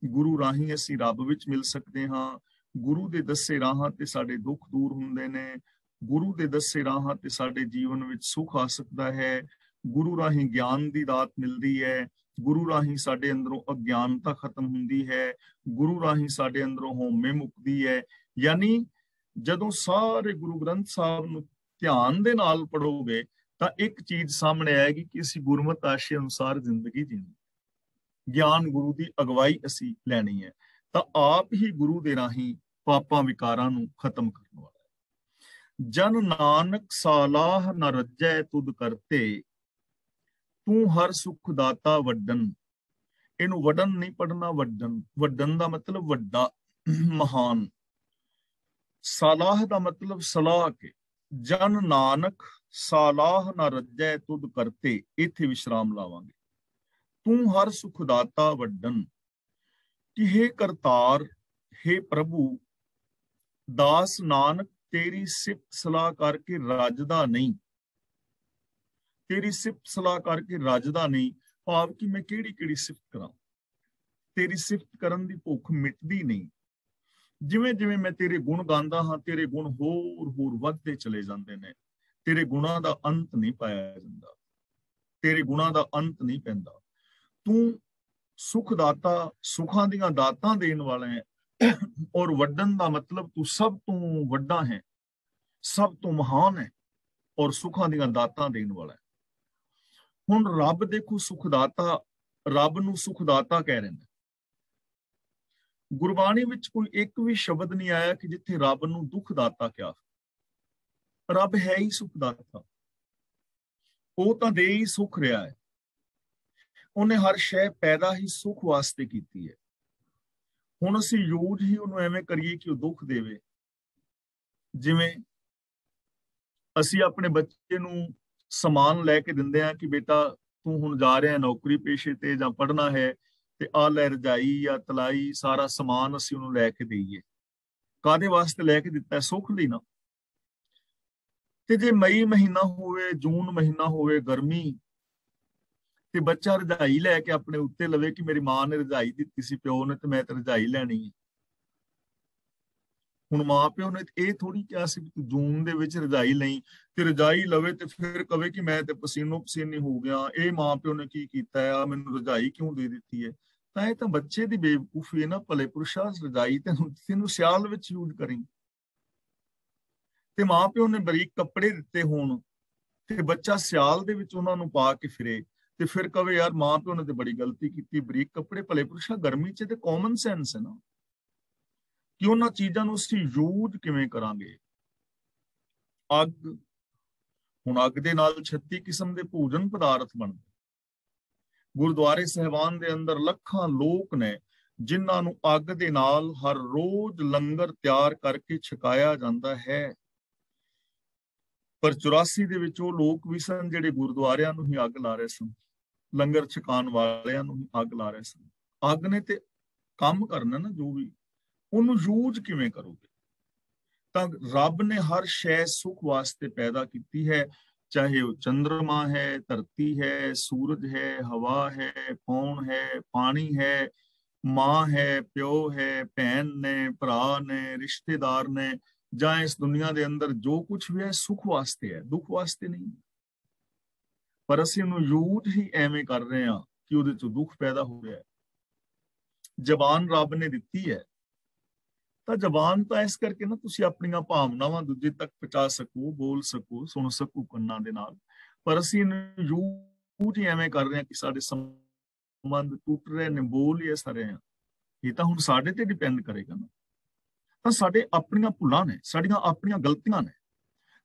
ਗੁਰੂ ਰਾਹੀਂ ਅਸੀਂ ਰੱਬ ਵਿੱਚ ਮਿਲ ਸਕਦੇ ਹਾਂ। ਗੁਰੂ ਦੇ ਦੱਸੇ ਰਾਹਾਂ ਤੇ ਸਾਡੇ ਦੁੱਖ ਦੂਰ ਹੁੰਦੇ ਨੇ। ਗੁਰੂ ਦੇ ਦੱਸੇ ਰਾਹਾਂ ਤੇ ਸਾਡੇ ਜੀਵਨ ਵਿੱਚ ਸੁੱਖ ਆ ਸਕਦਾ ਹੈ। ਗੁਰੂ ਰਾਹੀਂ ਗਿਆਨ ਦੀ ਦਾਤ ਮਿਲਦੀ ਹੈ। ਗੁਰੂ ਰਾਹੀਂ ਸਾਡੇ ਅੰਦਰੋਂ ਅਗਿਆਨਤਾ ਖਤਮ ਹੁੰਦੀ ਹੈ। ਗੁਰੂ ਰਾਹੀਂ ਸਾਡੇ ਅੰਦਰੋਂ ਹਉਮੈ ਮੁਕਦੀ ਹੈ। ਯਾਨੀ ਜਦੋਂ ਸਾਰੇ ਗੁਰੂ ਗ੍ਰੰਥ ਸਾਹਿਬ ਨੂੰ ਧਿਆਨ ਦੇ ਨਾਲ ਪੜੋਗੇ ਤਾਂ ਇੱਕ ਚੀਜ਼ ਸਾਹਮਣੇ ਆਏਗੀ ਕਿ ਅਸੀਂ ਗੁਰਮਤਿ ਆਸ਼ੇ ਅਨੁਸਾਰ ਜ਼ਿੰਦਗੀ ਜੀਣੀ। ਗਿਆਨ ਗੁਰੂ ਦੀ ਅਗਵਾਈ ਅਸੀਂ ਲੈਣੀ ਹੈ। ਤਾਂ ਆਪ ਹੀ ਗੁਰੂ ਦੇ ਰਾਹੀਂ ਪਾਪਾਂ ਵਿਕਾਰਾਂ ਨੂੰ ਖਤਮ ਕਰਨ ਵਾਲਾ ਹੈ। ਜਨ ਨਾਨਕ ਸਾਲਾਹ ਨ ਰੱਜੈ ਤੁਧ ਕਰਤੇ, ਤੂੰ ਹਰ ਸੁਖ ਦਾਤਾ ਵੱਡਨ। ਇਹਨੂੰ ਵੱਡਨ ਨਹੀਂ ਪੜਨਾ, ਵੱਡਨ। ਵੱਡਨ ਦਾ ਮਤਲਬ ਵੱਡਾ, ਮਹਾਨ। ਸਾਲਾਹ ਦਾ ਮਤਲਬ ਸਲਾਹ ਕੇ। ਜਨ ਨਾਨਕ ਸਾਲਾਹ ਨ ਰੱਜੈ ਤੁਧ ਕਰਤੇ, ਇੱਥੇ ਵਿਸ਼ਰਾਮ ਲਾਵਾਂਗੇ। ਤੂੰ ਹਰ ਸੁਖ ਦਾਤਾ ਵੱਡਨ, ਕਿ ਹੇ ਕਰਤਾਰ, ਹੇ ਪ੍ਰਭੂ, ਦਾਸ ਨਾਨਕ ਤੇਰੀ ਸਿਫਤ ਸਲਾਹ ਕਰਕੇ ਰੱਜਦਾ ਨਹੀਂ। ਤੇਰੀ ਸਿਫਤ ਸਲਾਹ ਕਰਕੇ ਰੱਜਦਾ ਨਹੀਂ, ਭਾਵ ਕਿ ਮੈਂ ਕਿਹੜੀ ਕਿਹੜੀ ਸਿਫਤ ਕਰਾਂ। ਤੇਰੀ ਸਿਫਤ ਕਰਨ ਦੀ ਭੁੱਖ ਮਿਟਦੀ ਨਹੀਂ। ਜਿਵੇਂ ਜਿਵੇਂ ਮੈਂ ਤੇਰੇ ਗੁਣ ਗਾਉਂਦਾ ਹਾਂ, ਤੇਰੇ ਗੁਣ ਹੋਰ ਹੋਰ ਵੱਧਦੇ ਚਲੇ ਜਾਂਦੇ ਨੇ। ਤੇਰੇ ਗੁਣਾਂ ਦਾ ਅੰਤ ਨਹੀਂ ਪਾਇਆ ਜਾਂਦਾ। ਤੇਰੇ ਗੁਣਾਂ ਦਾ ਅੰਤ ਨਹੀਂ ਪੈਂਦਾ। ਤੂੰ ਸੁਖ ਦਾਤਾ, ਸੁਖਾਂ ਦੀਆਂ ਦਾਤਾਂ ਦੇਣ ਵਾਲਾ ਹੈ। ਔਰ ਵੱਡਨ ਦਾ ਮਤਲਬ ਤੂੰ ਸਭ ਤੋਂ ਵੱਡਾ ਹੈ, ਸਭ ਤੋਂ ਮਹਾਨ ਹੈ, ਔਰ ਸੁਖਾਂ ਦੀਆਂ ਦਾਤਾਂ ਦੇਣ ਵਾਲਾ ਹੈ। ਹੁਣ ਰੱਬ ਦੇਖੋ ਸੁਖਦਾਤਾ, ਰੱਬ ਨੂੰ ਸੁਖਦਾਤਾ ਕਹਿ ਰਹੇ ਨੇ। ਗੁਰਬਾਣੀ ਵਿੱਚ ਕੋਈ ਇੱਕ ਵੀ ਸ਼ਬਦ ਨਹੀਂ ਆਇਆ ਕਿ ਜਿੱਥੇ ਰੱਬ ਨੂੰ ਦੁਖਦਾਤਾ ਕਿਹਾ। ਰੱਬ ਹੈ ਹੀ ਸੁਖਦਾਤਾ। ਉਹ ਤਾਂ ਦੇ ਹੀ ਸੁਖ ਰਿਹਾ ਹੈ। ਉਹਨੇ ਹਰ ਸ਼ੈ ਪੈਦਾ ਹੀ ਸੁਖ ਵਾਸਤੇ ਕੀਤੀ ਹੈ। ਹੁਣ ਅਸੀਂ ਯੂਜ ਹੀ ਉਹਨੂੰ ਐਵੇਂ ਕਰੀਏ ਕਿ ਉਹ ਦੁੱਖ ਦੇਵੇ। ਜਿਵੇਂ ਅਸੀਂ ਆਪਣੇ ਬੱਚੇ ਨੂੰ ਸਮਾਨ ਲੈ ਕੇ ਦਿੰਦੇ ਆ ਕਿ ਬੇਟਾ ਤੂੰ ਹੁਣ ਜਾ ਰਿਹਾ ਨੌਕਰੀ ਪੇਸ਼ੇ ਤੇ ਜਾਂ ਪੜ੍ਹਨਾ ਹੈ, ਤੇ ਆ ਲੈ ਰਜਾਈ ਜਾਂ ਤਲਾਈ ਸਾਰਾ ਸਮਾਨ ਅਸੀਂ ਉਹਨੂੰ ਲੈ ਕੇ ਦੇਈਏ। ਕਾਹਦੇ ਵਾਸਤੇ ਲੈ ਕੇ ਦਿੱਤਾ? ਸੁੱਖ ਲਈ ਨਾ। ਤੇ ਜੇ ਮਈ ਮਹੀਨਾ ਹੋਵੇ, ਜੂਨ ਮਹੀਨਾ ਹੋਵੇ, ਗਰਮੀ, ਤੇ ਬੱਚਾ ਰਜਾਈ ਲੈ ਕੇ ਆਪਣੇ ਉੱਤੇ ਲਵੇ ਕਿ ਮੇਰੀ ਮਾਂ ਨੇ ਰਜਾਈ ਦਿੱਤੀ ਸੀ ਪਿਓ ਨੇ, ਤੇ ਮੈਂ ਤੇ ਰਜਾਈ ਲੈਣੀ ਹੈ। ਹੁਣ ਮਾਂ ਪਿਓ ਨੇ ਇਹ ਥੋੜੀ ਕਿਹਾ ਸੀ ਕਿ ਜੂਨ ਦੇ ਵਿੱਚ ਰਜਾਈ ਲਈ, ਤੇ ਰਜਾਈ ਲਵੇ ਤੇ ਫਿਰ ਕਵੇ ਕਿ ਮੈਂ ਤੇ ਪਸੀਨੋ ਪਸੀਨੀ ਹੋ ਗਿਆ, ਇਹ ਮਾਂ ਪਿਓ ਨੇ ਕੀ ਕੀਤਾ ਆ, ਮੈਨੂੰ ਰਜਾਈ ਕਿਉਂ ਦੇ ਦਿੱਤੀ ਹੈ। ਤਾਂ ਇਹ ਤਾਂ ਬੱਚੇ ਦੀ ਬੇਵਕੂਫੀ ਹੈ ਨਾ। ਭਲੇ ਪੁਰਸ਼ਾ, ਰਜਾਈ ਤੈਨੂੰ ਸਿਆਲ ਵਿੱਚ ਯੂਜ਼ ਕਰੀ। ਤੇ ਮਾਂ ਪਿਓ ਨੇ ਬਰੀਕ ਕੱਪੜੇ ਦਿੱਤੇ ਹੋਣ ਤੇ ਬੱਚਾ ਸਿਆਲ ਦੇ ਵਿੱਚ ਉਹਨਾਂ ਨੂੰ ਪਾ ਕੇ ਫਿਰੇ, ਤੇ ਫਿਰ ਕਵੇ ਯਾਰ ਮਾਂ ਪਿਓ ਨੇ ਤੇ ਬੜੀ ਗਲਤੀ ਕੀਤੀ, ਬਰੀਕ ਕੱਪੜੇ ਭਲੇ ਪੁਰਸ਼ਾ ਗਰਮੀ 'ਚ ਤੇ ਕਾਮਨ ਸੈਂਸ ਹੈ ਨਾ ਕਿ ਉਹਨਾਂ ਚੀਜ਼ਾਂ ਨੂੰ ਅਸੀਂ ਯੂਜ਼ ਕਿਵੇਂ ਕਰਾਂਗੇ। ਅੱਗ, ਹੁਣ ਅੱਗ ਦੇ ਨਾਲ 36 ਕਿਸਮ ਦੇ ਭੋਜਨ ਪਦਾਰਥ ਬਣਦੇ। ਗੁਰਦੁਆਰੇ ਸਾਹਿਬਾਨ ਦੇ ਅੰਦਰ ਲੱਖਾਂ ਲੋਕ ਨੇ ਜਿਨ੍ਹਾਂ ਨੂੰ ਅੱਗ ਦੇ ਨਾਲ ਹਰ ਰੋਜ਼ ਲੰਗਰ ਤਿਆਰ ਕਰਕੇ ਛਕਾਇਆ ਜਾਂਦਾ ਹੈ। ਪਰ 84 ਦੇ ਵਿੱਚ ਉਹ ਲੋਕ ਵੀ ਸਨ ਜਿਹੜੇ ਗੁਰਦੁਆਰਿਆਂ ਨੂੰ ਹੀ ਅੱਗ ਲਾ ਰਹੇ ਸਨ, ਲੰਗਰ ਛਕਾਉਣ ਵਾਲਿਆਂ ਨੂੰ ਹੀ ਅੱਗ ਲਾ ਰਹੇ ਸਨ। ਅੱਗ ਨੇ ਤੇ ਕੰਮ ਕਰਨਾ ਨਾ, ਜੋ ਵੀ ਉਹਨੂੰ ਯੂਜ਼ ਕਿਵੇਂ ਕਰੋਗੇ। ਤਾਂ ਰੱਬ ਨੇ ਹਰ ਸ਼ੈ ਸੁਖ ਵਾਸਤੇ ਪੈਦਾ ਕੀਤੀ ਹੈ, ਚਾਹੇ ਉਹ ਚੰਦਰਮਾ ਹੈ, ਧਰਤੀ ਹੈ, ਸੂਰਜ ਹੈ, ਹਵਾ ਹੈ, ਪੌਣ ਹੈ, ਪਾਣੀ ਹੈ, ਮਾਂ ਹੈ, ਪਿਓ ਹੈ, ਭੈਣ ਨੇ, ਭਰਾ ਨੇ, ਰਿਸ਼ਤੇਦਾਰ ਨੇ, ਜਾਂ ਇਸ ਦੁਨੀਆ ਦੇ ਅੰਦਰ ਜੋ ਕੁਝ ਵੀ ਹੈ ਸੁਖ ਵਾਸਤੇ ਹੈ, ਦੁੱਖ ਵਾਸਤੇ ਨਹੀਂ। ਪਰ ਅਸੀਂ ਉਹਨੂੰ ਯੂਜ਼ ਹੀ ਐਵੇਂ ਕਰ ਰਹੇ ਹਾਂ ਕਿ ਉਹਦੇ ਚੋਂ ਦੁੱਖ ਪੈਦਾ ਹੋ ਰਿਹਾ ਹੈ। ਜ਼ਬਾਨ ਰੱਬ ਨੇ ਦਿੱਤੀ ਹੈ, ਤਾਂ ਜ਼ਬਾਨ ਤਾਂ ਇਸ ਕਰਕੇ ਨਾ ਤੁਸੀਂ ਆਪਣੀਆਂ ਭਾਵਨਾਵਾਂ ਦੂਜੇ ਤੱਕ ਪਹੁੰਚਾ ਸਕੋ, ਬੋਲ ਸਕੋ, ਸੁਣ ਸਕੋ ਕੰਨਾਂ ਦੇ ਨਾਲ। ਪਰ ਅਸੀਂ ਇਹਨੂੰ ਯੂਜ਼ ਹੀ ਐਵੇਂ ਕਰ ਰਹੇ ਹਾਂ ਕਿ ਸਾਡੇ ਸੰਬੰਧ ਟੁੱਟ ਰਹੇ ਨੇ, ਬੋਲ ਹੀ ਇਸ ਰਹੇ ਹਾਂ। ਇਹ ਤਾਂ ਹੁਣ ਸਾਡੇ ਤੇ ਡਿਪੈਂਡ ਕਰੇਗਾ ਨਾ। ਤਾਂ ਸਾਡੇ ਆਪਣੀਆਂ ਭੁੱਲਾਂ ਨੇ, ਸਾਡੀਆਂ ਆਪਣੀਆਂ ਗਲਤੀਆਂ ਨੇ,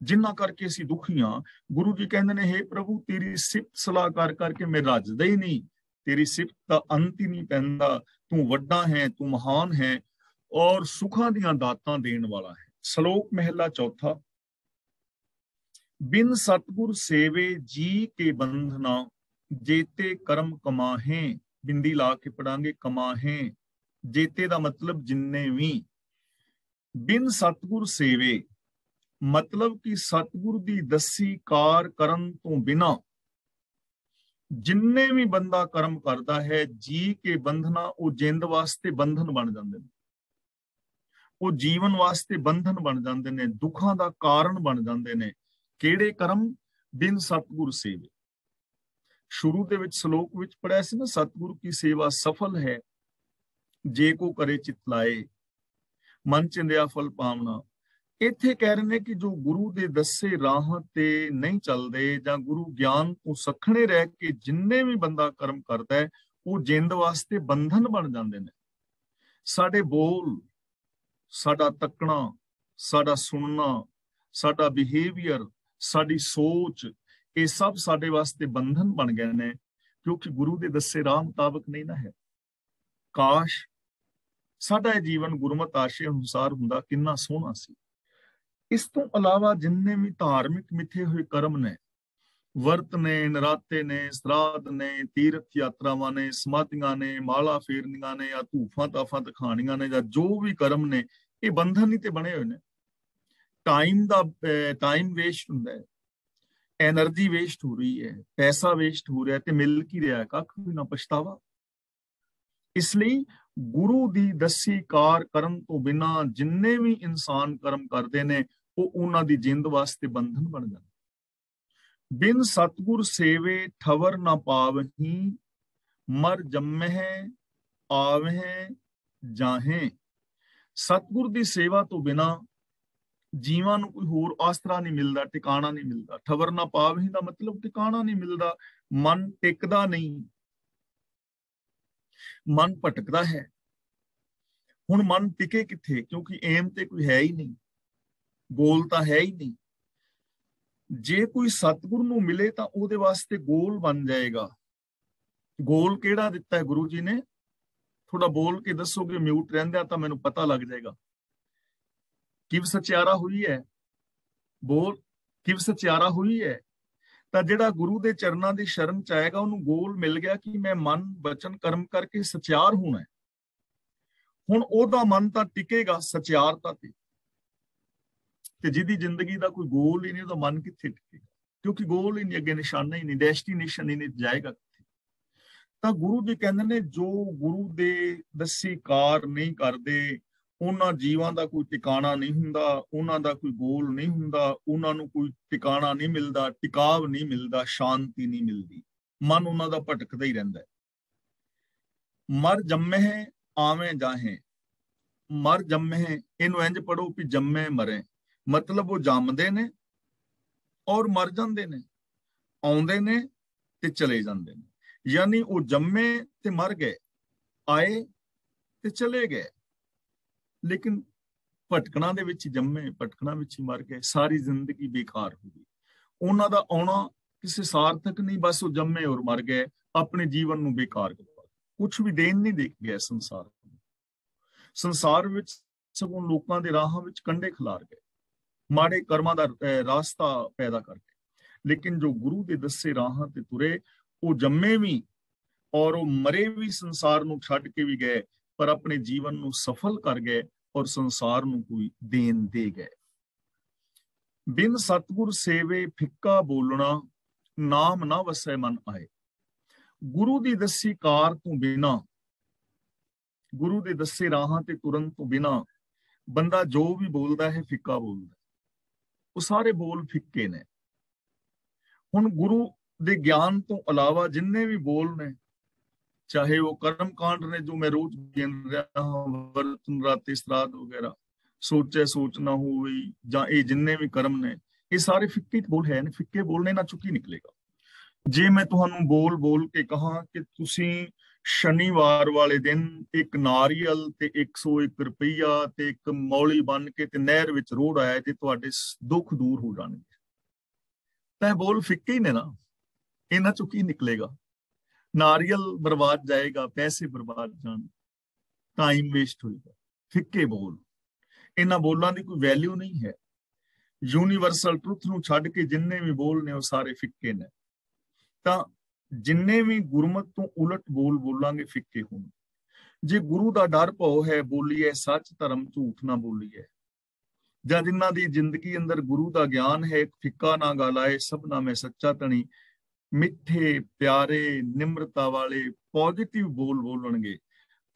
ਜਿਨ੍ਹਾਂ ਕਰਕੇ ਅਸੀਂ ਦੁਖੀ ਹਾਂ। ਗੁਰੂ ਜੀ ਕਹਿੰਦੇ ਨੇ, ਹੇ ਪ੍ਰਭੂ ਤੇਰੀ ਸਿਫਤ ਸਲਾਹ ਕਰ ਕਰਕੇ ਮੈਂ ਰੱਜਦਾ ਹੀ ਨਹੀਂ, ਤੇਰੀ ਸਿਫਤ ਦਾ ਅੰਤ ਹੀ ਨਹੀਂ ਪੈਂਦਾ। ਤੂੰ ਵੱਡਾ ਹੈ, ਤੂੰ ਮਹਾਨ ਹੈ ਔਰ ਸੁਖਾਂ ਦੀਆਂ ਦਾਤਾਂ ਦੇਣ ਵਾਲਾ ਹੈ। ਸ਼ਲੋਕ ਮਹਿਲਾ ਚੌਥਾ। ਬਿਨ ਸਤਗੁਰ ਸੇਵੇ ਜੀ ਕੇ ਬੰਧਨਾ, ਜੇਤੇ ਕਰਮ ਕਮਾਹੇ। ਬਿੰਦੀ ਲਾ ਕੇ ਪੜਾਂਗੇ, ਕਮਾਹੇ। ਜੇਤੇ ਦਾ ਮਤਲਬ ਜਿੰਨੇ ਵੀ। ਬਿਨ ਸਤਗੁਰ ਸੇਵੇ ਮਤਲਬ ਕਿ ਸਤਗੁਰ ਦੀ ਦੱਸੀ ਕਾਰ ਕਰਨ ਤੋਂ ਬਿਨਾ ਜਿੰਨੇ ਵੀ ਬੰਦਾ ਕਰਮ ਕਰਦਾ ਹੈ, ਜੀ ਕੇ ਬੰਧਨਾ, ਉਹ ਜਿੰਦ ਵਾਸਤੇ ਬੰਧਨ ਬਣ ਜਾਂਦੇ ਨੇ, ਉਹ ਜੀਵਨ ਵਾਸਤੇ ਬੰਧਨ ਬਣ ਜਾਂਦੇ ਨੇ, ਦੁੱਖਾਂ ਦਾ ਕਾਰਨ ਬਣ ਜਾਂਦੇ ਨੇ। ਕਿਹੜੇ ਕਰਮ? ਬਿਨ ਸਤਗੁਰ ਸੇਵੇ। ਸ਼ੁਰੂ ਦੇ ਵਿੱਚ ਸ਼ਲੋਕ ਵਿੱਚ ਪੜਿਆ ਸੀ ਨਾ, ਸਤਗੁਰ ਕੀ ਸੇਵਾ ਸਫਲ ਹੈ, ਜੇ ਕੋ ਕਰੇ ਚਿਤ ਲਾਏ, ਮਨ ਚਿੰਦਿਆ ਫਲ ਪਾਵਨਾ। ਇੱਥੇ ਕਹਿ ਰਹੇ ਨੇ ਕਿ ਜੋ ਗੁਰੂ ਦੇ ਦੱਸੇ ਰਾਹ ਤੇ ਨਹੀਂ ਚੱਲਦੇ, ਜਾਂ ਗੁਰੂ ਗਿਆਨ ਤੋਂ ਸਖਣੇ ਰਹਿ ਕੇ ਜਿੰਨੇ ਵੀ ਬੰਦਾ ਕਰਮ ਕਰਦਾ ਹੈ, ਉਹ ਜਿੰਦ ਵਾਸਤੇ ਬੰਧਨ ਬਣ ਜਾਂਦੇ ਨੇ। ਸਾਡੇ ਬੋਲ, ਸਾਡਾ ਤੱਕਣਾ, ਸਾਡਾ ਸੁਣਨਾ, ਸਾਡਾ ਬਿਹੇਵੀਅਰ, ਸਾਡੀ ਸੋਚ, ਇਹ ਸਭ ਸਾਡੇ ਵਾਸਤੇ ਬੰਧਨ ਬਣ ਗਏ ਨੇ, ਕਿਉਂਕਿ ਗੁਰੂ ਦੇ ਦੱਸੇ ਰਾਹ ਮੁਤਾਬਕ ਨਹੀਂ ਨਾ ਹੈ। ਕਾਸ਼ ਸਾਡਾ ਇਹ ਜੀਵਨ ਗੁਰਮਤਿ ਆਸ਼ੇ ਅਨੁਸਾਰ ਹੁੰਦਾ, ਕਿੰਨਾ ਸੋਹਣਾ ਸੀ। ਇਸ ਤੋਂ ਇਲਾਵਾ ਜਿੰਨੇ ਵੀ ਧਾਰਮਿਕ ਮਿੱਥੇ ਹੋਏ ਕਰਮ ਨੇ, ਵਰਤ ਨੇ, ਨਰਾਤੇ ਨੇ, ਸਰਾਧ ਨੇ, ਤੀਰਥ ਯਾਤਰਾਵਾਂ ਨੇ, ਸਮਾਧੀਆਂ ਨੇ, ਮਾਲਾ ਫੇਰਨੀਆਂ ਨੇ, ਜਾਂ ਧੂਫਾਂ ਤਾਫਾਂ ਦਿਖਾਣੀਆਂ ਨੇ, ਜਾਂ ਜੋ ਵੀ ਕਰਮ ਨੇ, ਇਹ ਬੰਧਨ ਹੀ ਤੇ ਬਣੇ ਹੋਏ ਨੇ। ਟਾਈਮ ਵੇਸਟ ਹੁੰਦਾ ਹੈ, ਐਨਰਜੀ ਵੇਸਟ ਹੋ ਰਹੀ ਹੈ, ਪੈਸਾ ਵੇਸਟ ਹੋ ਰਿਹਾ, ਤੇ ਮਿਲ ਕੀ ਰਿਹਾ? ਕੱਖ ਵੀ ਨਾ, ਪਛਤਾਵਾ। ਇਸ ਲਈ ਗੁਰੂ ਦੀ ਦੱਸੀ ਕਾਰ ਕਰਨ ਤੋਂ ਬਿਨਾਂ ਜਿੰਨੇ ਵੀ ਇਨਸਾਨ ਕਰਮ ਕਰਦੇ ਨੇ, ਉਹ ਉਹਨਾਂ ਦੀ ਜਿੰਦ ਵਾਸਤੇ ਬੰਧਨ ਬਣ ਜਾਂਦੇ। ਬਿਨ ਸਤਗੁਰ ਸੇਵੇ ਠਵਰ ਨਾ ਪਾਵਹੀਂ, ਮਰ ਜੰਮਹਿ ਆਵਹਿ ਜਾਹੇ। ਸਤਗੁਰ ਦੀ ਸੇਵਾ ਤੋਂ ਬਿਨਾਂ ਜੀਵਾਂ ਨੂੰ ਕੋਈ ਹੋਰ ਆਸਰਾ ਨਹੀਂ ਮਿਲਦਾ, ਟਿਕਾਣਾ ਨਹੀਂ ਮਿਲਦਾ। ਠਵਰ ਨਾ ਪਾਵਹੀਂ ਦਾ ਮਤਲਬ ਟਿਕਾਣਾ ਨਹੀਂ ਮਿਲਦਾ, ਮਨ ਟਿਕਦਾ ਨਹੀਂ, ਮਨ ਭਟਕਦਾ ਹੈ। ਹੁਣ ਮਨ ਟਿਕੇ ਕਿੱਥੇ? ਕਿਉਂਕਿ ਏਮ ਤੇ ਕੋਈ ਹੈ ਹੀ ਨਹੀਂ, ਗੋਲ ਤਾਂ ਹੈ ਹੀ ਨਹੀਂ। ਜੇ ਕੋਈ ਸਤਿਗੁਰੂ ਨੂੰ ਮਿਲੇ ਤਾਂ ਉਹਦੇ ਵਾਸਤੇ ਗੋਲ ਬਣ ਜਾਏਗਾ। ਗੋਲ ਕਿਹੜਾ ਦਿੱਤਾ ਹੈ ਗੁਰੂ ਜੀ ਨੇ? ਥੋੜਾ ਬੋਲ ਕੇ ਦੱਸੋਗੇ, ਮਿਊਟ ਰਹਿੰਦਿਆਂ ਤਾਂ ਮੈਨੂੰ ਪਤਾ ਲੱਗ ਜਾਏਗਾ। ਕਿਵ ਸਚਿਆਰਾ ਹੋਈ ਹੈ, ਬੋਲ, ਕਿਵ ਸਚਿਆਰਾ ਹੋਈ ਹੈ। ਤਾਂ ਜਿਹੜਾ ਗੁਰੂ ਦੇ ਚਰਨਾਂ ਦੀ ਸ਼ਰਨ ਚ ਆਏਗਾ, ਉਹਨੂੰ ਗੋਲ ਮਿਲ ਗਿਆ ਕਿ ਮੈਂ ਮਨ ਬਚਨ ਕਰਮ ਕਰਕੇ ਸਚਿਆਰ ਹੋਣਾ ਹੈ। ਹੁਣ ਉਹਦਾ ਮਨ ਤਾਂ ਟਿਕੇਗਾ ਸਚਿਆਰਤਾ ਤੇ ਜਿਹਦੀ ਜ਼ਿੰਦਗੀ ਦਾ ਕੋਈ ਗੋਲ ਹੀ ਨਹੀਂ, ਉਹਦਾ ਮਨ ਕਿੱਥੇ ਟਿਕੇਗਾ? ਕਿਉਂਕਿ ਗੋਲ ਹੀ ਨਹੀਂ, ਅੱਗੇ ਨਿਸ਼ਾਨਾ ਹੀ ਨਹੀਂ, ਡੈਸਟੀਨੇਸ਼ਨ ਹੀ ਨਹੀਂ, ਜਾਏਗਾ ਕਿੱਥੇ? ਤਾਂ ਗੁਰੂ ਜੀ ਕਹਿੰਦੇ ਨੇ, ਜੋ ਗੁਰੂ ਦੇ ਦੱਸੀ ਕਾਰ ਨਹੀਂ ਕਰਦੇ, ਉਹਨਾਂ ਜੀਵਾਂ ਦਾ ਕੋਈ ਟਿਕਾਣਾ ਨਹੀਂ ਹੁੰਦਾ, ਉਹਨਾਂ ਦਾ ਕੋਈ ਗੋਲ ਨਹੀਂ ਹੁੰਦਾ, ਉਹਨਾਂ ਨੂੰ ਕੋਈ ਟਿਕਾਣਾ ਨਹੀਂ ਮਿਲਦਾ, ਟਿਕਾਵ ਨਹੀਂ ਮਿਲਦਾ, ਸ਼ਾਂਤੀ ਨਹੀਂ ਮਿਲਦੀ, ਮਨ ਉਹਨਾਂ ਦਾ ਭਟਕਦਾ ਹੀ ਰਹਿੰਦਾ ਹੈ। ਮਰ ਜੰਮਹਿ ਆਵੇਂ ਜਾਹੇ। ਮਰ ਜੰਮਹਿ, ਇਹਨੂੰ ਇੰਜ ਪੜੋ ਵੀ ਜੰਮੇ ਮਰੇ। मतलब वो जमदे ने और मर जाते ने, आउंदे ने ते चले जाते हैं। यानी वो जम्मे ते मर गए, आए ते चले गए, लेकिन भटकना दे विच जम्मे, भटकना विच ही मर गए, सारी जिंदगी बेकार हो गई। उन्हां दा आउणा किसी सार्थक नहीं, बस वो जम्मे और मर गए, अपने जीवन नूं बेकार करवा, कुछ भी देन नहीं दे गए संसार। संसार विच सगों लोकां दे राहां विच कंडे खिलार गए, माड़े कर्मां दा रास्ता पैदा करके। लेकिन जो गुरु दे दस्से राहां ते तुरे, वो जम्मे भी और वो मरे भी, संसार नूं छड्ड के भी गए, पर अपने जीवन नूं सफल कर गए और संसार नूं कोई देन दे गए। बिन सतगुर सेवे फिक्का बोलना, नाम ना वसै मन आए। गुरु दी दस्सी कार तो बिना, गुरु दे दस्से राहां ते तुरन तो बिना बंदा जो भी बोलदा है फिक्का बोलदा, वो सारे बोल फिक्के ने। हुण गुरु दे ज्ञान तो अलावा जिन्ने भी बोल ने, चाहे वो कर्म कांड ने जो मैं रोज गिन रहा हूं, वर्त नराते श्राद्ध वगैरह, सोचे सोचना होवे, जां ये जिन्ने भी कर्म ने, ये सारे फिक्के बोल है ने। फिक्के बोलने ना चुकी निकलेगा। जे मैं तुहानू बोल बोल के कहा कि तुसी शनिवार वाले दिन एक नारियल ते 101 रुपया ते एक मौली बन के ते नहर विच रोड़ आया जे तुहाडे दुख दूर हो जाणगे, तां बोल फिक्के ही ने ना, इन्हां चों की निकलेगा? नारियल बर्बाद जाएगा, पैसे बर्बाद जान, टाइम वेस्ट होएगा। फिक्के बोल, इन्हां बोलां दी कोई वैल्यू नहीं है। यूनीवर्सल ट्रुथ नूं छड्ड के जिन्ने भी बोल ने वो सारे फिक्के ने। तां जिन्ने भी गुरमत तो उलट बोल बोलांगे फिक्के होणगे। जे गुरु दा डर भौ है, बोलीए सच धर्म झूठ ना बोलीए। जां जिन्हां दी जिंदगी अंदर गुरु दा ज्ञान है, फिक्का ना गलाए सबना में सच्चा धनी, मिठे प्यारे निम्रता वाले पॉजिटिव बोल बोलणगे।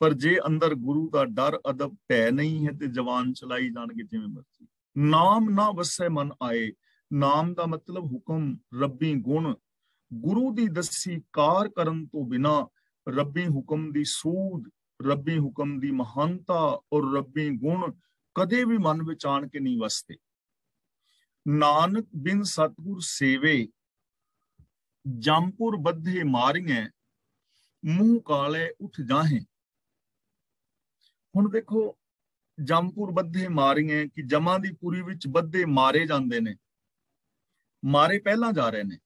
पर जे अंदर गुरु दा डर अदब भै नहीं है ते जवान चलाई जाणगे जिवें मर्जी। नाम ना वसै मन आए, नाम दा मतलब हुक्म, रब्बी गुण। गुरु दी दस्सी कार करन तो बिना रब्बी हुक्म दी सूद, रब्बी हुक्म दी महानता और रब्बी गुण कदे भी मन विच आण के नहीं वसते। नानक बिन सतगुर सेवे, जमपुर बद्धे मारिए, मुंह काले उठ जाहे। हुण देखो, जमपुर बद्धे मारिए कि जमा दी पुरी विच बद्धे मारे जांदे ने, मारे पहला जा रहे ने।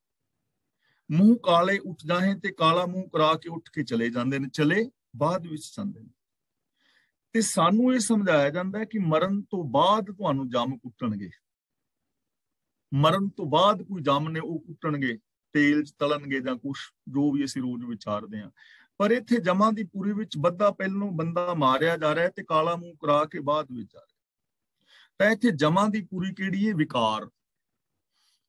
मुंह काले उठ जाहे ते काला मुंह करा के उठ के चले जांदे ने, चले बाद विच जांदे ने। ते सानू ये समझाया जाता है कि मरण तो बाद तुहानू जम कुट्टणगे, मरण तो बाद कोई जम ने वो कुट्टणगे, तेल च तलणगे जां कुछ जो भी असीं रोज विचारदे हां। पर इत्थे जमा दी पुरी विच बद्धा पहलों बंदा मारिया जा रहा है ते काला मुंह करा के बाद विच जा रहा। तां इत्थे जमा दी पुरी किहड़ी है? विकार,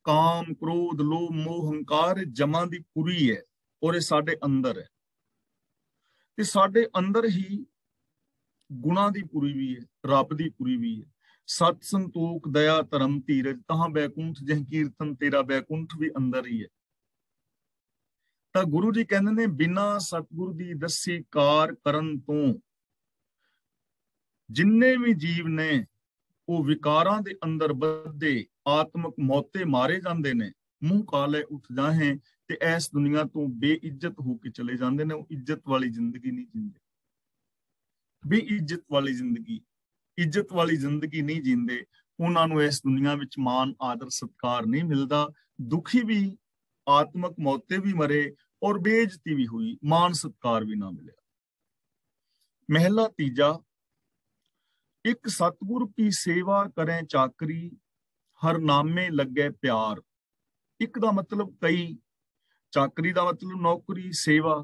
काम क्रोध लोभ मोह हंकार जमा दी पुरी है और ये साडे अंदर है। ते साडे अंदर ही गुणा दी पुरी भी है, रब दी पुरी भी है। सत संतोख दया धर्म धीरज, तहां बैकुंठ जह कीर्तन तेरा, बैकुंठ भी अंदर ही है। तां गुरु जी कहंदे ने बिना सतगुरु दी दस्सी कार करन तो जिन्ने भी जीव ने वो विकारां दे अंदर बद्धे आत्मक मौते मारे जांदे ने, मुंह काले उठ जाहे ते ऐस दुनिया तो बेइज्जत होके चले जांदे ने। वो इज्जत वाली जिंदगी नहीं जींदे, बेइज्जत वाली जिंदगी, इज्जत वाली जिंदगी नहीं जींदे। उन्हां नूं इस दुनिया विच मान आदर सत्कार नहीं मिलदा। दुखी भी, आत्मक मौते भी मरे और बेइज्जती भी हुई, मान सत्कार भी ना मिले। महला तीजा, एक सतगुर की सेवा करें चाकरी, हर नामे लगे प्यार। एक दा मतलब कई, चाकरी दा मतलब नौकरी सेवा।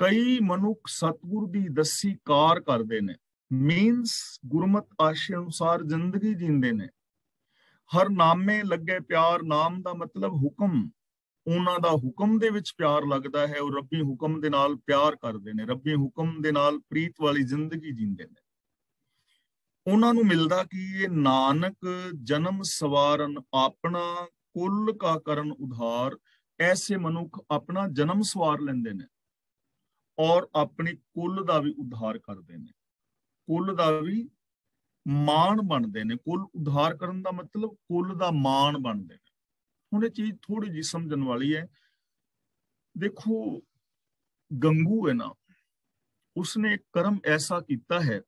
कई मनुख सतगुर दी दस्सी कार करदे ने, मीनस गुरमत आशे अनुसार जिंदगी जींदे ने। हर नामे लगे प्यार, नाम दा मतलब हुक्म, उन्हां दा हुक्म दे विच प्यार लगदा है और रब्बी हुक्म दे नाल प्यार करदे ने, रब्बी हुक्म दे नाल प्रीत वाली जिंदगी जींदे ने। उन्हां नूं मिलदा कि ये नानक जन्म सवारन अपना, कुल का करन उधार। ऐसे मनुख अपना जन्म सवार लेंदे ने और अपनी कुल दा भी उद्धार करदे ने, कुल दा भी ਮਾਣ ਬਣਦੇ ਨੇ। ਕੁਲ ਉਧਾਰ ਕਰਨ ਦਾ ਮਤਲਬ ਕੁਲ ਦਾ ਮਾਣ ਬਣਦੇ ਨੇ। ਹੁਣ ਇਹ ਚੀਜ਼ ਥੋੜੀ ਜਿਹੀ ਸਮਝਣ ਵਾਲੀ ਹੈ। ਦੇਖੋ, ਗੰਗੂ ਹੈ ਨਾ, ਉਸਨੇ ਇੱਕ ਕਰਮ ਐਸਾ ਕੀਤਾ ਹੈ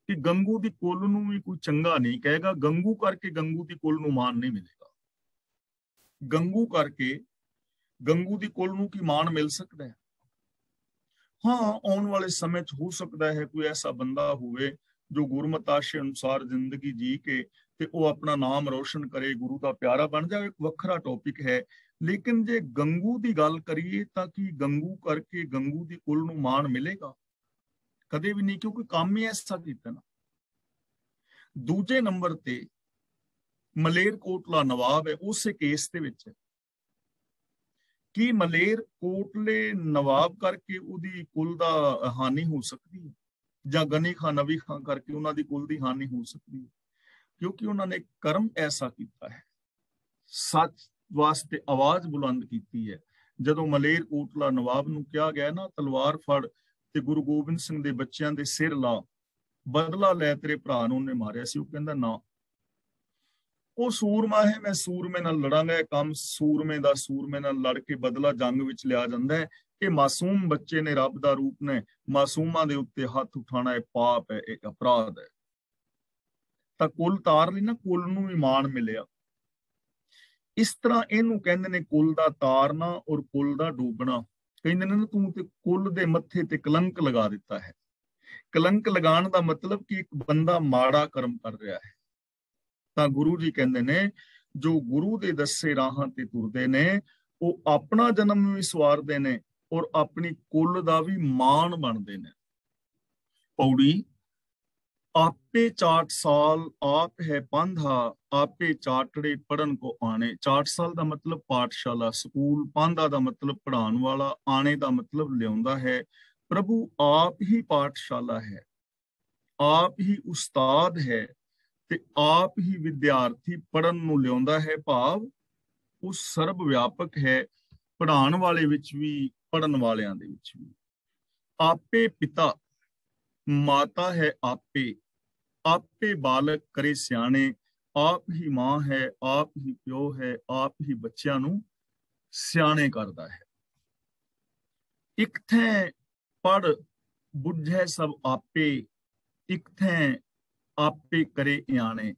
ਕਿ ਗੰਗੂ ਦੀ ਕੁਲ ਨੂੰ ਵੀ ਕੋਈ ਚੰਗਾ ਨਹੀਂ ਕਹੇਗਾ। ਗੰਗੂ ਕਰਕੇ ਗੰਗੂ ਦੀ ਕੁਲ ਨੂੰ ਮਾਣ ਨਹੀਂ ਮਿਲੇਗਾ। ਗੰਗੂ ਕਰਕੇ ਗੰਗੂ ਦੀ ਕੁਲ ਨੂੰ ਕੀ ਮਾਣ ਮਿਲ ਸਕਦਾ ਹੈ? ਹਾਂ, ਆਉਣ ਵਾਲੇ ਸਮੇਂ 'ਚ ਹੋ ਸਕਦਾ ਹੈ ਕੋਈ ਐਸਾ ਬੰਦਾ ਹੋਵੇ ਜੋ ਗੁਰਮਤਿ ਆਸ਼ੇ ਅਨੁਸਾਰ ਜ਼ਿੰਦਗੀ ਜੀ ਕੇ ਤੇ ਉਹ ਆਪਣਾ ਨਾਮ ਰੋਸ਼ਨ ਕਰੇ, ਗੁਰੂ ਦਾ ਪਿਆਰਾ ਬਣ ਜਾਵੇ, ਇੱਕ ਵੱਖਰਾ ਟੌਪਿਕ ਹੈ। ਲੇਕਿਨ ਜੇ ਗੰਗੂ ਦੀ ਗੱਲ ਕਰੀਏ ਤਾਂ ਕੀ ਗੰਗੂ ਕਰਕੇ ਗੰਗੂ ਦੀ ਕੁਲ ਨੂੰ ਮਾਣ ਮਿਲੇਗਾ? ਕਦੇ ਵੀ ਨਹੀਂ, ਕਿਉਂਕਿ ਕੰਮ ਹੀ ਐਸਾ ਕੀਤਾ ਨਾ। ਦੂਜੇ ਨੰਬਰ ਤੇ ਮਲੇਰਕੋਟਲਾ ਨਵਾਬ ਹੈ, ਉਸੇ ਕੇਸ ਦੇ ਵਿੱਚ ਕੀ ਮਲੇਰਕੋਟਲੇ ਨਵਾਬ ਕਰਕੇ ਉਹਦੀ ਕੁਲ ਦਾ ਹਾਨੀ ਹੋ ਸਕਦੀ ਹੈ, ਜਾਂ ਗਨੀ ਖਾਂ ਨਵੀ ਖਾਂ ਕਰਕੇ ਉਹਨਾਂ ਦੀ ਕੁਲ ਦੀ ਹਾਨੀ ਹੋ ਸਕਦੀ ਹੈ? ਕਿਉਂਕਿ ਉਹਨਾਂ ਨੇ ਕਰਮ ਐਸਾ ਕੀਤਾ ਹੈ, ਸੱਚ ਵਾਸਤੇ ਆਵਾਜ਼ ਬੁਲੰਦ ਕੀਤੀ ਹੈ। ਜਦੋਂ ਮਲੇਰਕੋਟਲਾ ਨਵਾਬ ਨੂੰ ਕਿਹਾ ਗਿਆ ਨਾ ਤਲਵਾਰ ਫੜ ਤੇ ਗੁਰੂ ਗੋਬਿੰਦ ਸਿੰਘ ਦੇ ਬੱਚਿਆਂ ਦੇ ਸਿਰ ਲਾ, ਬਦਲਾ ਲੈ, ਤੇਰੇ ਭਰਾ ਨੂੰ ਉਹਨੇ ਮਾਰਿਆ ਸੀ, ਉਹ ਕਹਿੰਦਾ ਨਾ, ਉਹ ਸੂਰਮਾ ਹੈ, ਮੈਂ ਸੂਰਮੇ ਨਾਲ ਲੜਾਂਗਾ। ਇਹ ਕੰਮ ਸੂਰਮੇ ਦਾ ਸੂਰਮੇ ਨਾਲ ਲੜ ਕੇ ਬਦਲਾ ਜੰਗ ਵਿੱਚ ਲਿਆ ਜਾਂਦਾ ਹੈ। ਇਹ ਮਾਸੂਮ ਬੱਚੇ ਨੇ, ਰੱਬ ਦਾ ਰੂਪ ਨੇ, ਮਾਸੂਮਾਂ ਦੇ ਉੱਤੇ ਹੱਥ ਉਠਾਉਣਾ ਇਹ ਪਾਪ ਹੈ, ਇਹ ਅਪਰਾਧ ਹੈ। ਤਾਂ ਕੁਲ ਤਾਰ ਲਈ ਨਾ, ਕੁਲ ਨੂੰ ਵੀ ਮਾਣ ਮਿਲਿਆ। ਇਸ ਤਰ੍ਹਾਂ ਇਹਨੂੰ ਕਹਿੰਦੇ ਨੇ ਕੁਲ ਦਾ ਤਾਰਨਾ ਔਰ ਕੁਲ ਦਾ ਡੂਬਣਾ। ਕਹਿੰਦੇ ਨੇ ਨਾ, ਤੂੰ ਤੇ ਕੁਲ ਦੇ ਮੱਥੇ ਤੇ ਕਲੰਕ ਲਗਾ ਦਿੱਤਾ ਹੈ। ਕਲੰਕ ਲਗਾਉਣ ਦਾ ਮਤਲਬ ਕਿ ਇੱਕ ਬੰਦਾ ਮਾੜਾ ਕਰਮ ਕਰ ਰਿਹਾ ਹੈ। ਤਾਂ ਗੁਰੂ ਜੀ ਕਹਿੰਦੇ ਨੇ ਜੋ ਗੁਰੂ ਦੇ ਦੱਸੇ ਰਾਹਾਂ ਤੇ ਤੁਰਦੇ ਨੇ ਉਹ ਆਪਣਾ ਜਨਮ ਵੀ ਸਵਾਰਦੇ ਨੇ ਔਰ ਆਪਣੀ ਕੁਲ ਦਾ ਵੀ ਮਾਣ ਬਣਦੇ ਨੇ। ਪੌੜੀ ਆਪੇ ਚਾਟ ਸਾਲ ਆਪ ਹੈ ਪਾਂਧਾ, ਆਪੇ ਚਾਟੜੇ ਪੜਨ ਕੋ ਆਣੇ। ਚਾਟਸਾਲ ਦਾ ਮਤਲਬ ਪਾਠਸ਼ਾਲਾ, ਸਕੂਲ, ਪਾਂਧਾ ਦਾ ਮਤਲਬ ਪੜਾਉਣ ਵਾਲਾ, ਆਣੇ ਦਾ ਮਤਲਬ ਲਿਆਉਂਦਾ ਹੈ। ਪ੍ਰਭੂ ਆਪ ਹੀ ਪਾਠਸ਼ਾਲਾ ਹੈ, ਆਪ ਹੀ ਉਸਤਾਦ ਹੈ ਤੇ ਆਪ ਹੀ ਵਿਦਿਆਰਥੀ ਪੜਨ ਨੂੰ ਲਿਆਉਂਦਾ ਹੈ। ਭਾਵ ਉਹ ਸਰਬ ਵਿਆਪਕ ਹੈ, ਪੜਾਉਣ ਵਾਲੇ ਵਿੱਚ ਵੀ ਪੜਨ ਵਾਲਿਆਂ ਦੇ ਵਿੱਚ ਵੀ। ਆਪੇ ਪਿਤਾ ਮਾਤਾ ਹੈ ਆਪੇ, ਆਪੇ ਬਾਲਕ ਕਰੇ ਸਿਆਣੇ। ਆਪ ਹੀ ਮਾਂ ਹੈ, ਆਪ ਹੀ ਪਿਓ ਹੈ, ਆਪ ਹੀ ਬੱਚਿਆਂ ਨੂੰ ਸਿਆਣੇ ਕਰਦਾ ਹੈ। ਇਕ ਥੈਂ ਪੜ ਬੁੱਝੈ ਸਭ ਆਪੇ, ਇਕ ਥੈਂ ਆਪੇ ਕਰੇ ਇਆਣੇ।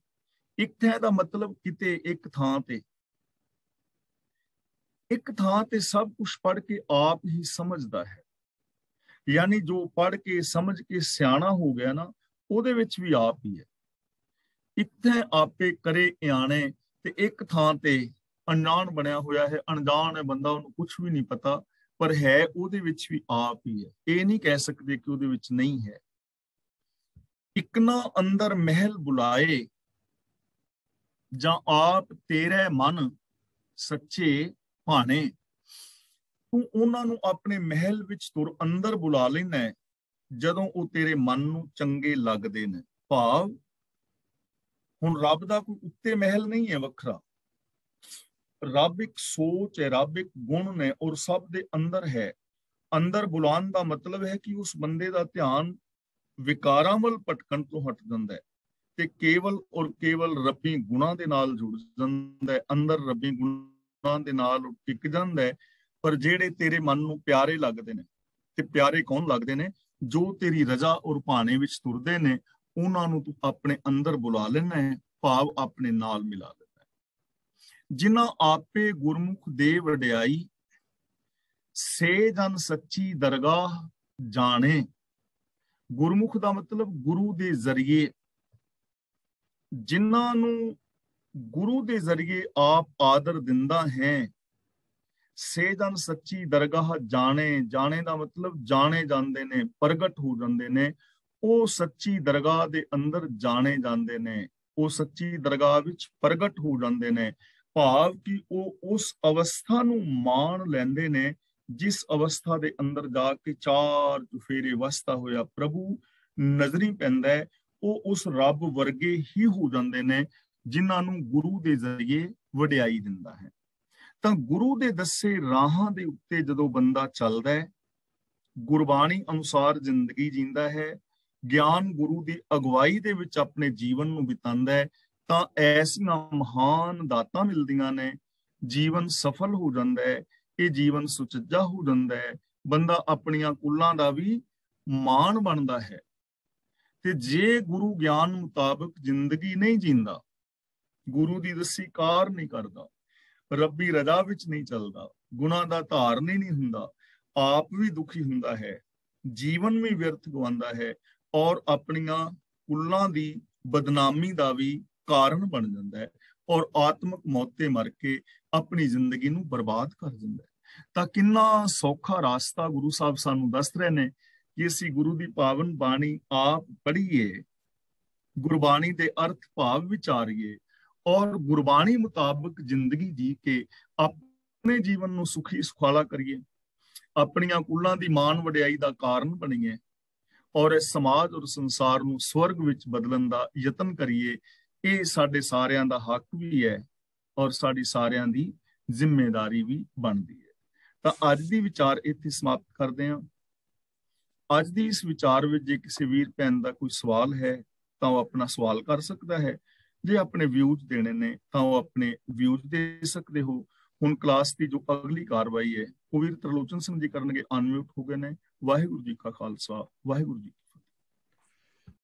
ਇੱਕ ਥਾਂ ਦਾ ਮਤਲਬ ਕਿਤੇ, ਇੱਕ ਥਾਂ ਤੇ, ਇੱਕ ਥਾਂ ਤੇ ਸਭ ਕੁਝ ਪੜ ਕੇ ਆਪ ਹੀ ਸਮਝਦਾ ਹੈ। ਯਾਨੀ ਜੋ ਪੜ ਕੇ ਸਮਝ ਕੇ ਸਿਆਣਾ ਹੋ ਗਿਆ ਨਾ, ਉਹਦੇ ਵਿੱਚ ਵੀ ਆਪ ਹੀ ਹੈ। ਇੱਕ ਥਾਂ ਆਪੇ ਕਰੇ ਇਆਣੇ, ਤੇ ਇੱਕ ਥਾਂ ਤੇ ਅਣਜਾਣ ਬਣਿਆ ਹੋਇਆ ਹੈ। ਅਣਜਾਣ ਹੈ ਬੰਦਾ, ਉਹਨੂੰ ਕੁਝ ਵੀ ਨਹੀਂ ਪਤਾ, ਪਰ ਹੈ ਉਹਦੇ ਵਿੱਚ ਵੀ ਆਪ ਹੀ ਹੈ। ਇਹ ਨਹੀਂ ਕਹਿ ਸਕਦੇ ਕਿ ਉਹਦੇ ਵਿੱਚ ਨਹੀਂ ਹੈ। ਇਕਨਾ ਅੰਦਰ ਮਹਿਲ ਬੁਲਾਏ, ਜਾਂ ਆਪ ਤੇਰੇ ਮਨ ਸੱਚੇ ਭਾਣੇ। ਤੂੰ ਉਹਨਾਂ ਨੂੰ ਆਪਣੇ ਮਹਿਲ ਵਿੱਚ ਤੁਰ ਅੰਦਰ ਬੁਲਾ ਲੈਣਾ ਜਦੋਂ ਉਹ ਤੇਰੇ ਮਨ ਨੂੰ ਚੰਗੇ ਲੱਗਦੇ ਨੇ। ਭਾਵ ਹੁਣ ਰੱਬ ਦਾ ਕੋਈ ਉੱਤੇ ਮਹਿਲ ਨਹੀਂ ਹੈ ਵੱਖਰਾ। ਰੱਬ ਇੱਕ ਸੋਚ ਹੈ, ਰੱਬ ਇੱਕ ਗੁਣ ਨੇ, ਔਰ ਸਭ ਦੇ ਅੰਦਰ ਹੈ। ਅੰਦਰ ਬੁਲਾਉਣ ਦਾ ਮਤਲਬ ਹੈ ਕਿ ਉਸ ਬੰਦੇ ਦਾ ਧਿਆਨ ਵਿਕਾਰਾਂ ਵੱਲ ਭਟਕਣ ਤੋਂ ਹਟ ਜਾਂਦਾ ਹੈ ਤੇ ਕੇਵਲ ਔਰ ਕੇਵਲ ਰੱਬੀ ਗੁਣਾਂ ਦੇ ਨਾਲ ਜੁੜ ਜਾਂਦਾ ਹੈ। ਅੰਦਰ ਰੱਬੀ ਗੁਣਾਂ ਦੇ ਨਾਲ ਟਿਕ ਜਾਂਦਾ ਹੈ। ਪਰ ਜਿਹੜੇ ਤੇਰੇ ਮਨ ਨੂੰ ਪਿਆਰੇ ਲੱਗਦੇ ਨੇ, ਤੇ ਪਿਆਰੇ ਕੌਣ ਲੱਗਦੇ ਨੇ? ਜੋ ਤੇਰੀ ਰਜ਼ਾ ਔਰ ਭਾਣੇ ਵਿੱਚ ਤੁਰਦੇ ਨੇ, ਉਹਨਾਂ ਨੂੰ ਤੂੰ ਆਪਣੇ ਅੰਦਰ ਬੁਲਾ ਲੈਣਾ ਹੈ, ਭਾਵ ਆਪਣੇ ਨਾਲ ਮਿਲਾ ਲੈਣਾ ਹੈ। ਜਿਨ੍ਹਾਂ ਆਪੇ ਗੁਰਮੁਖ ਦੇ ਵਡਿਆਈ, ਸੇ ਜਨ ਸੱਚੀ ਦਰਗਾਹ ਜਾਣੇ। ਗੁਰਮੁਖ ਦਾ ਮਤਲਬ ਗੁਰੂ ਦੇ ਜ਼ਰੀਏ, ਜਿਨ੍ਹਾਂ ਨੂੰ ਗੁਰੂ ਦੇ ਜ਼ਰੀਏ ਆਪ ਆਦਰ ਦਿੰਦਾ ਹੈ। ਸੇ ਜਨ ਸੱਚੀ ਦਰਗਾਹ ਜਾਣੇ, ਜਾਣੇ ਦਾ ਮਤਲਬ ਜਾਣੇ ਜਾਂਦੇ ਨੇ, ਪ੍ਰਗਟ ਹੋ ਜਾਂਦੇ ਨੇ। ਉਹ ਸੱਚੀ ਦਰਗਾਹ ਦੇ ਅੰਦਰ ਜਾਣੇ ਜਾਂਦੇ ਨੇ, ਉਹ ਸੱਚੀ ਦਰਗਾਹ ਵਿੱਚ ਪ੍ਰਗਟ ਹੋ ਜਾਂਦੇ ਨੇ। ਭਾਵ ਕਿ ਉਹ ਉਸ ਅਵਸਥਾ ਨੂੰ ਮਾਣ ਲੈਂਦੇ ਨੇ ਜਿਸ ਅਵਸਥਾ ਦੇ ਅੰਦਰ ਜਾ ਕੇ ਚਾਰ ਚੁਫੇਰੇ ਵਸਦਾ ਹੋਇਆ ਪ੍ਰਭੂ ਨਜ਼ਰੀ ਪੈਂਦਾ ਹੈ। ਉਹ ਉਸ ਰੱਬ ਵਰਗੇ ਹੀ ਹੋ ਜਾਂਦੇ ਨੇ ਜਿਨ੍ਹਾਂ ਨੂੰ ਗੁਰੂ ਦੇ ਜ਼ਰੀਏ ਵਡਿਆਈ ਦਿੰਦਾ ਹੈ। ਤਾਂ ਗੁਰੂ ਦੇ ਦੱਸੇ ਰਾਹਾਂ ਦੇ ਉੱਤੇ ਜਦੋਂ ਬੰਦਾ ਚੱਲਦਾ ਹੈ, ਗੁਰਬਾਣੀ ਅਨੁਸਾਰ ਜ਼ਿੰਦਗੀ ਜੀਂਦਾ ਹੈ, ਗਿਆਨ ਗੁਰੂ ਦੀ ਅਗਵਾਈ ਦੇ ਵਿੱਚ ਆਪਣੇ ਜੀਵਨ ਨੂੰ ਬਿਤਾਉਂਦਾ ਹੈ ਤਾਂ ਐਸੀਆਂ ਮਹਾਨ ਦਾਤਾਂ ਮਿਲਦੀਆਂ ਨੇ, ਜੀਵਨ ਸਫਲ ਹੋ ਜਾਂਦਾ ਹੈ, ਇਹ ਜੀਵਨ ਸੁਚੱਜਾ ਹੋ ਜਾਂਦਾ ਹੈ, ਬੰਦਾ ਆਪਣੀਆਂ ਕੁੱਲਾਂ ਦਾ ਵੀ ਮਾਣ ਬਣਦਾ ਹੈ। ਤੇ ਜੇ ਗੁਰੂ ਗਿਆਨ ਮੁਤਾਬਕ ਜ਼ਿੰਦਗੀ ਨਹੀਂ ਜੀਂਦਾ, ਗੁਰੂ ਦੀ ਦੱਸੀ ਕਾਰ ਨਹੀਂ ਕਰਦਾ, ਰੱਬੀ ਰਜ਼ਾ ਵਿੱਚ ਨਹੀਂ ਚੱਲਦਾ, ਗੁਨਾਹ ਦਾ ਧਾਰਨੀ ਨਹੀਂ ਹੁੰਦਾ, ਆਪ ਵੀ ਦੁਖੀ ਹੁੰਦਾ ਹੈ, ਜੀਵਨ ਵੀ ਵਿਅਰਥ ਗਵਾਉਂਦਾ ਹੈ ਔਰ ਆਪਣੀਆਂ ਕੁੱਲਾਂ ਦੀ ਬਦਨਾਮੀ ਦਾ ਵੀ ਕਾਰਨ ਬਣ ਜਾਂਦਾ ਹੈ ਔਰ ਆਤਮਿਕ ਮੌਤ ਤੇ ਮਰ ਕੇ ਆਪਣੀ ਜ਼ਿੰਦਗੀ ਨੂੰ ਬਰਬਾਦ ਕਰ ਦਿੰਦਾ ਹੈ। ਤਾਂ ਕਿੰਨਾ ਸੌਖਾ ਰਾਸਤਾ ਗੁਰੂ ਸਾਹਿਬ ਸਾਨੂੰ ਦੱਸ ਰਹੇ ਨੇ ਕਿ ਅਸੀਂ ਗੁਰੂ ਦੀ ਪਾਵਨ ਬਾਣੀ ਆਪ ਪੜ੍ਹੀਏ, ਗੁਰਬਾਣੀ ਦੇ ਅਰਥ ਭਾਵ ਵਿਚਾਰੀਏ ਔਰ ਗੁਰਬਾਣੀ ਮੁਤਾਬਕ ਜ਼ਿੰਦਗੀ ਜੀ ਕੇ ਆਪਣੇ ਜੀਵਨ ਨੂੰ ਸੁਖੀ ਸੁਖਾਲਾ ਕਰੀਏ, ਆਪਣੀਆਂ ਕੁੱਲਾਂ ਦੀ ਮਾਣ ਵਡਿਆਈ ਦਾ ਕਾਰਨ ਬਣੀਏ ਔਰ ਇਸ ਸਮਾਜ ਔਰ ਸੰਸਾਰ ਨੂੰ ਸਵਰਗ ਵਿੱਚ ਬਦਲਣ ਦਾ ਯਤਨ ਕਰੀਏ। ਇਹ ਸਾਡੇ ਸਾਰਿਆਂ ਦਾ ਹੱਕ ਵੀ ਹੈ ਔਰ ਸਾਡੀ ਸਾਰਿਆਂ ਦੀ ਜ਼ਿੰਮੇਵਾਰੀ ਵੀ ਬਣਦੀ ਹੈ। ਤਾਂ ਅੱਜ ਦੀ ਵਿਚਾਰ ਇੱਥੇ ਸਮਾਪਤ ਕਰਦੇ ਹਾਂ। ਅੱਜ ਦੀ ਇਸ ਵਿਚਾਰ ਵਿੱਚ ਜੇ ਕਿਸੇ ਵੀਰ ਭੈਣ ਦਾ ਕੋਈ ਸਵਾਲ ਹੈ ਤਾਂ ਉਹ ਆਪਣਾ ਸਵਾਲ ਕਰ ਸਕਦਾ ਹੈ। ਜੇ ਆਪਣੇ ਵਿਊਜ਼ ਦੇਣੇ ਨੇ ਤਾਂ ਉਹ ਆਪਣੇ ਵਿਊਜ਼ ਦੇ ਸਕਦੇ ਹੋ। ਹੁਣ ਕਲਾਸ ਦੀ ਜੋ ਅਗਲੀ ਕਾਰਵਾਈ ਹੈ ਉਹ ਵੀਰ ਤਰਲੋਚਨ ਸਿੰਘ ਜੀ ਕਰਨਗੇ। ਅਨਮਿਊਟ ਹੋ ਗਏ ਨੇ। ਵਾਹਿਗੁਰੂ ਜੀ ਕਾ ਖਾਲਸਾ, ਵਾਹਿਗੁਰੂ ਜੀ।